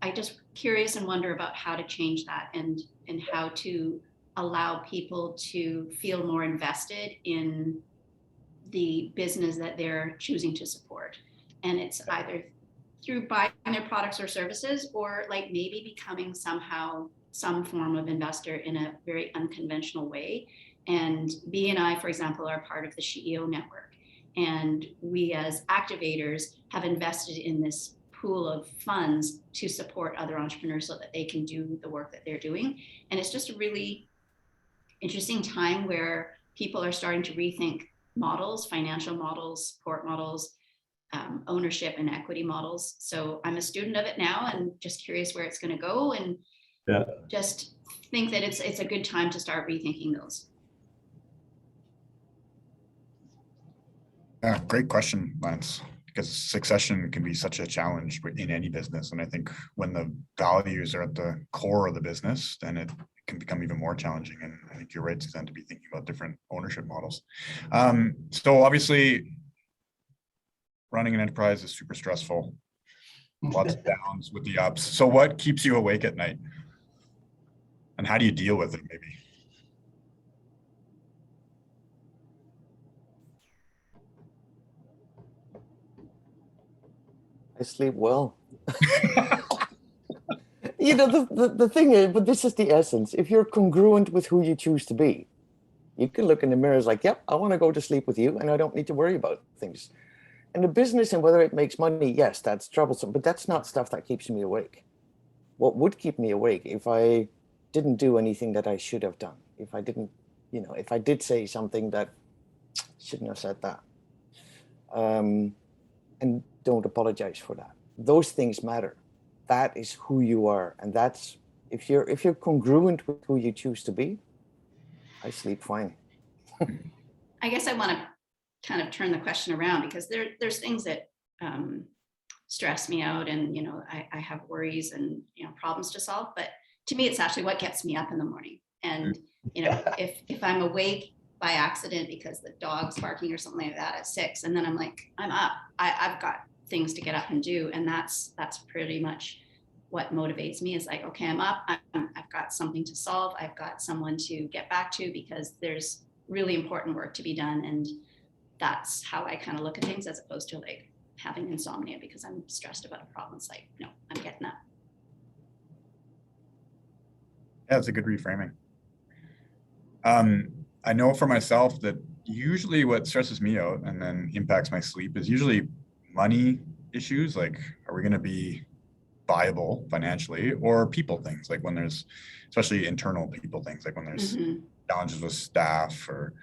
I just curious and wonder about how to change that, and how to allow people to feel more invested in the business that they're choosing to support. And it's either through buying their products or services, or like maybe becoming somehow some form of investor in a very unconventional way. And B and I, for example, are part of the CEO network. And we as activators have invested in this pool of funds to support other entrepreneurs so that they can do the work that they're doing. And it's just a really interesting time where people are starting to rethink models, financial models, support models, ownership and equity models. So I'm a student of it now and just curious where it's going to go, and just think that it's a good time to start rethinking those. Yeah, great question, Lance, because succession can be such a challenge in any business. And I think when the values are at the core of the business, then it can become even more challenging. And I think you're right, Suzanne, to be thinking about different ownership models. So obviously, running an enterprise is super stressful. Lots of downs with the ups. So what keeps you awake at night? And how do you deal with it, maybe? I sleep well. You know, the thing is, but this is the essence. If you're congruent with who you choose to be, you can look in the mirror, it's like, yep, I want to go to sleep with you and I don't need to worry about things. And the business and whether it makes money, yes, that's troublesome, but that's not stuff that keeps me awake. What would keep me awake if I didn't do anything that I should have done? If I didn't, you know, if I did say something that shouldn't have said that. And don't apologize for that. Those things matter. That is who you are. And that's, if you're congruent with who you choose to be, I sleep fine. I guess I want to kind of turn the question around, because there's things that stress me out, and you know, I have worries and, you know, problems to solve. But to me, it's actually what gets me up in the morning. And you know, if I'm awake by accident because the dog's barking or something like that at 6, and then I'm like, I'm up, I've got things to get up and do, and that's pretty much what motivates me. Is like, okay, I'm up, I've got something to solve, I've got someone to get back to, because there's really important work to be done. And that's how I kind of look at things, as opposed to like having insomnia because I'm stressed about a problem. It's like, no, I'm getting up. Yeah, it's a good reframing. I know for myself that usually what stresses me out and then impacts my sleep is usually money issues. Like, are we going to be viable financially, or people things, like when there's, especially internal people things, like when there's challenges with staff, or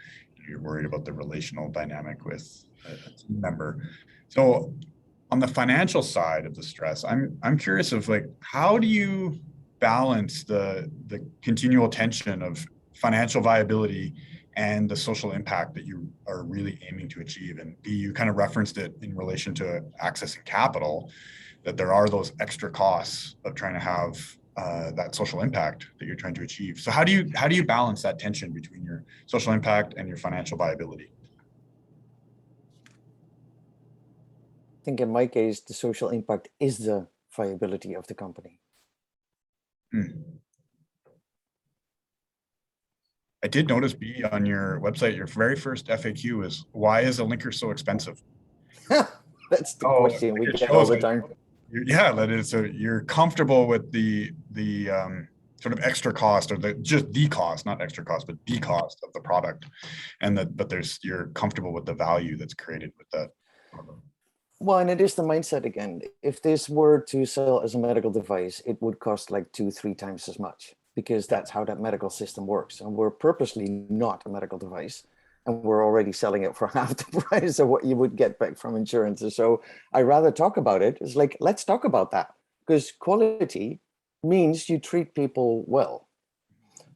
you're worried about the relational dynamic with a team member. So on the financial side of the stress, I'm curious of like, how do you balance the continual tension of financial viability and the social impact that you are really aiming to achieve? And B, you kind of referenced it in relation to accessing capital, that there are those extra costs of trying to have that social impact that you're trying to achieve. So how do you balance that tension between your social impact and your financial viability? I think in my case, the social impact is the viability of the company. I did notice, B, on your website, your very first FAQ is, why is Alinker so expensive? That's the question we get all the time. Yeah, that is. So you're comfortable with the sort of extra cost, or just the cost, not extra cost, but the cost of the product, and but you're comfortable with the value that's created with that. Well, and it is the mindset again. If this were to sell as a medical device, it would cost like 2-3 times as much, because that's how that medical system works. And we're purposely not a medical device, and we're already selling it for half the price of what you would get back from insurance. So I rather talk about it. It's like, let's talk about that, because quality means you treat people well.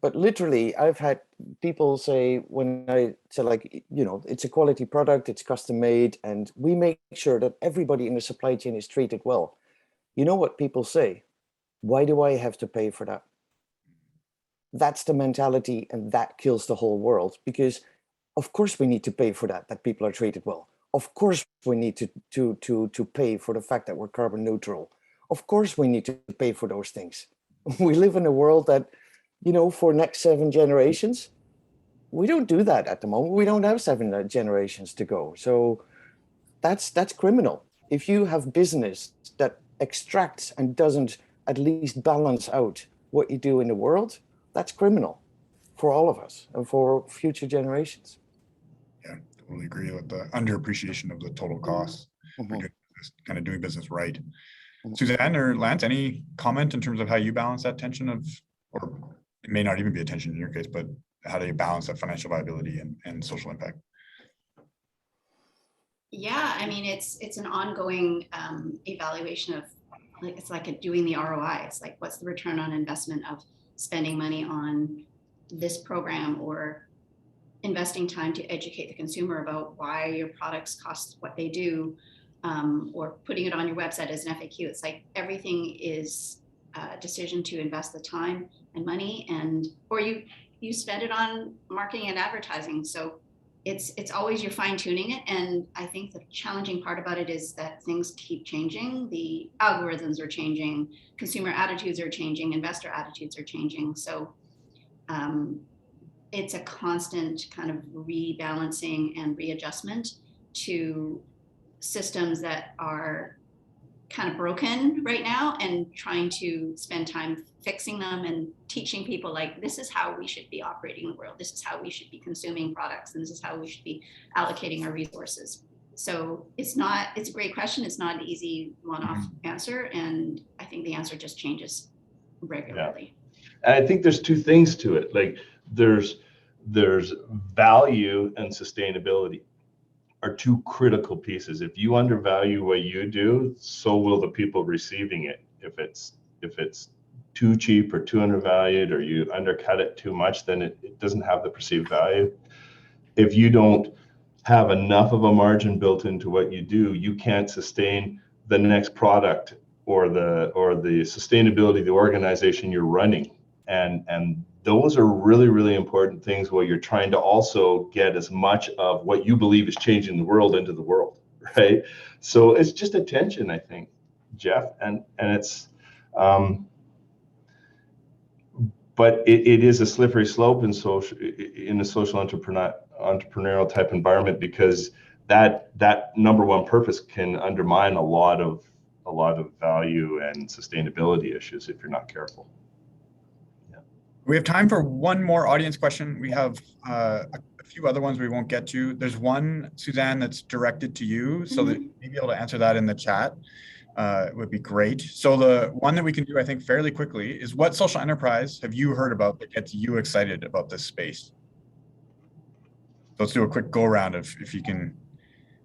But literally, I've had people say, when I say, like, you know, it's a quality product, it's custom made, and we make sure that everybody in the supply chain is treated well. You know what people say? Why do I have to pay for that? That's the mentality, and that kills the whole world, because of course we need to pay for that people are treated well. Of course we need to pay for the fact that we're carbon neutral. Of course we need to pay for those things. We live in a world that, you know, for next 7 generations, we don't do that at the moment. We don't have 7 generations to go. So that's criminal. if you have business that extracts and doesn't at least balance out what you do in the world, that's criminal for all of us and for future generations. Yeah, totally agree with the underappreciation of the total cost for kind of doing business right. Suzanne or Lance, any comment in terms of how you balance that tension of, or it may not even be a tension in your case, but how do you balance that financial viability and social impact? Yeah, I mean, it's an ongoing evaluation of, like, it's like doing the ROI. It's like, what's the return on investment of spending money on this program, or investing time to educate the consumer about why your products cost what they do, or putting it on your website as an FAQ. It's like everything is a decision to invest the time and money, and or you spend it on marketing and advertising. So it's always you're fine tuning it. And I think the challenging part about it is that things keep changing. The algorithms are changing, consumer attitudes are changing, investor attitudes are changing. So it's a constant kind of rebalancing and readjustment to systems that are kind of broken right now, and trying to spend time fixing them and teaching people, like, this is how we should be operating the world. This is how we should be consuming products. And this is how we should be allocating our resources. So it's a great question. It's not an easy one-off answer. And I think the answer just changes regularly. Yeah. And I think there's two things to it. Like there's value and sustainability are two critical pieces. If you undervalue what you do, so will the people receiving it. If it's too cheap or too undervalued, or you undercut it too much, then it doesn't have the perceived value. If you don't have enough of a margin built into what you do, you can't sustain the next product or the sustainability of the organization you're running. And those are really, really important things where you're trying to also get as much of what you believe is changing the world into the world, right? So it's just a tension, I think, Jeff, and it's, but it is a slippery slope in a social entrepreneurial type environment, because that number one purpose can undermine a lot of value and sustainability issues if you're not careful. We have time for one more audience question. We have a few other ones we won't get to. There's one, Suzanne, that's directed to you, so that you may be able to answer that in the chat. It would be great. So the one that we can do, I think, fairly quickly is, what social enterprise have you heard about that gets you excited about this space? So let's do a quick go around if you can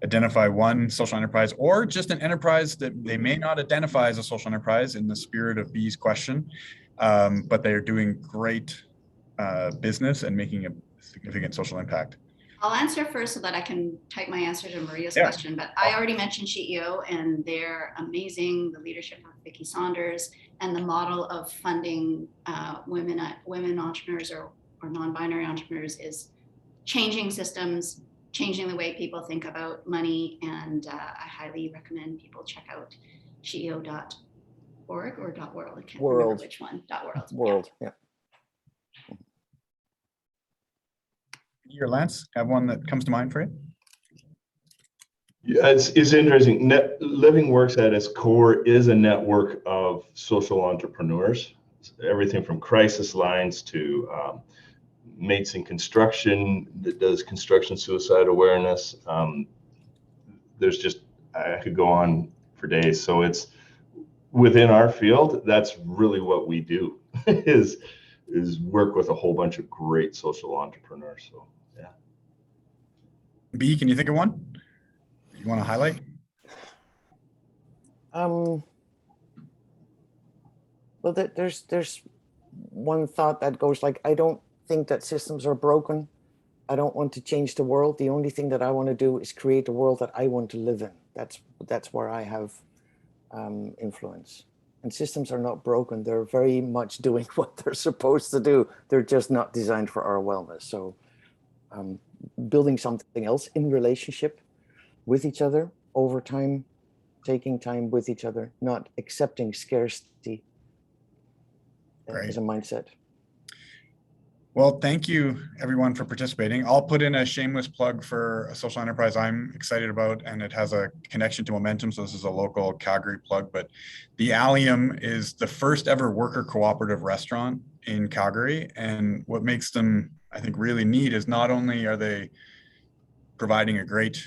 identify one social enterprise, or just an enterprise that they may not identify as a social enterprise in the spirit of B's question, but they are doing great business and making a significant social impact. I'll answer first so that I can type my answer to Maria's question, but I already mentioned CEO, and they're amazing. The leadership of Vicki Saunders and the model of funding women entrepreneurs or non-binary entrepreneurs is changing systems, changing the way people think about money. And I highly recommend people check out CEO.org or .world. I can't remember which one. .world. World, yeah. Your Lance, have one that comes to mind for you? Yeah, it's interesting. LivingWorks at its core is a network of social entrepreneurs. Everything from crisis lines to mates in construction that does construction suicide awareness. There's just, I could go on for days. So it's within our field. That's really what we do is work with a whole bunch of great social entrepreneurs. So yeah. B, can you think of one you want to highlight? Well, there's one thought that goes like, I don't think that systems are broken. I don't want to change the world. The only thing that I want to do is create a world that I want to live in. That's where I have influence. And systems are not broken. They're very much doing what they're supposed to do. They're just not designed for our wellness. So building something else in relationship with each other over time, taking time with each other, not accepting scarcity as a mindset. Well, thank you everyone for participating. I'll put in a shameless plug for a social enterprise I'm excited about, and it has a connection to Momentum. So this is a local Calgary plug, but the Allium is the first ever worker cooperative restaurant in Calgary. And what makes them, I think, really neat is not only are they providing a great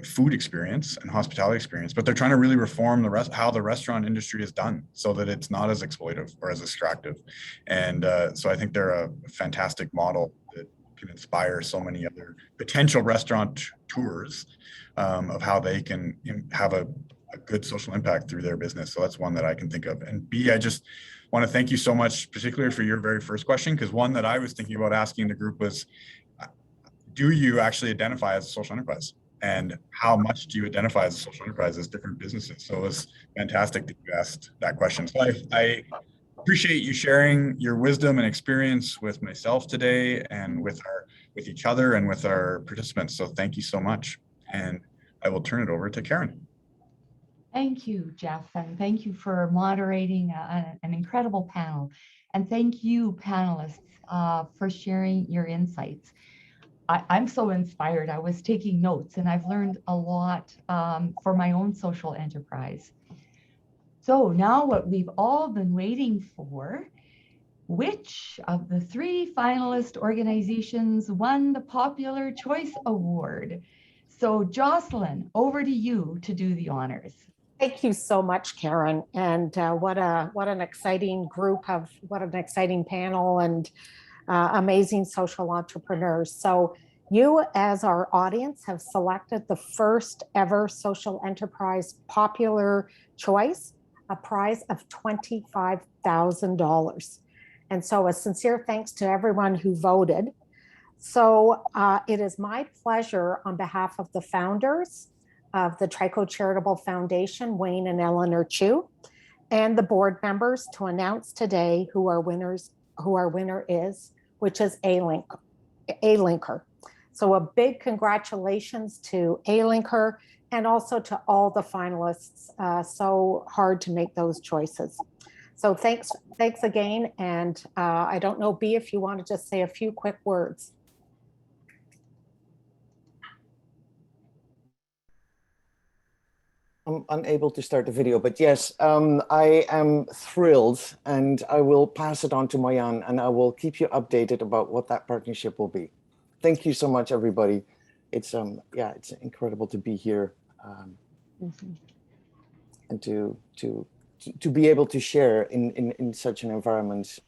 food experience and hospitality experience, but they're trying to really reform how the restaurant industry is done so that it's not as exploitive or as extractive. And so I think they're a fantastic model that can inspire so many other potential restaurant tours of how they can have a good social impact through their business. So that's one that I can think of. And B, I just want to thank you so much, particularly for your very first question, because one that I was thinking about asking the group was, do you actually identify as a social enterprise? And how much do you identify as a social enterprise as different businesses? So it was fantastic that you asked that question. So I appreciate you sharing your wisdom and experience with myself today and with each other and with our participants. So thank you so much. And I will turn it over to Karen. Thank you, Jeff, and thank you for moderating an incredible panel. And thank you, panelists, for sharing your insights. I'm so inspired. I was taking notes and I've learned a lot for my own social enterprise. So now what we've all been waiting for, which of the 3 finalist organizations won the Popular Choice Award? So Jocelyne, over to you to do the honors. Thank you so much, Karen. And what an exciting what an exciting panel and amazing social entrepreneurs. So you, as our audience, have selected the first ever social enterprise popular choice, a prize of $25,000. And so a sincere thanks to everyone who voted. So it is my pleasure on behalf of the founders of the Trico Charitable Foundation, Wayne and Eleanor Chu, and the board members to announce today who our winner is, which is Alinker. So a big congratulations to Alinker and also to all the finalists. So hard to make those choices. So thanks again. And I don't know, B, if you want to just say a few quick words. I'm unable to start the video, but yes, I am thrilled, and I will pass it on to Maayan, and I will keep you updated about what that partnership will be. Thank you so much, everybody. It's it's incredible to be here and to be able to share in such an environment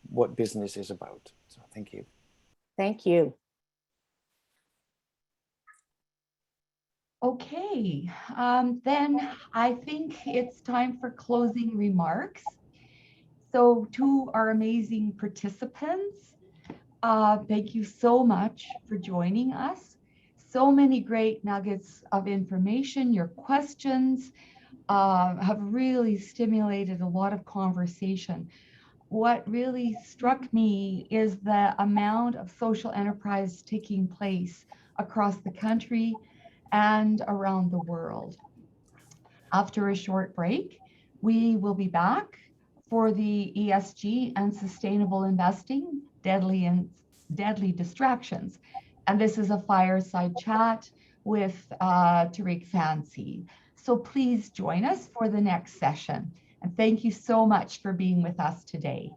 what business is about. So thank you. Thank you. Okay, then I think it's time for closing remarks. So to our amazing participants, thank you so much for joining us. So many great nuggets of information. Your questions have really stimulated a lot of conversation. What really struck me is the amount of social enterprise taking place across the country and around the world. After a short break, we will be back for the ESG and sustainable investing, deadly distractions. And this is a fireside chat with Tariq Fancy. So please join us for the next session. And thank you so much for being with us today.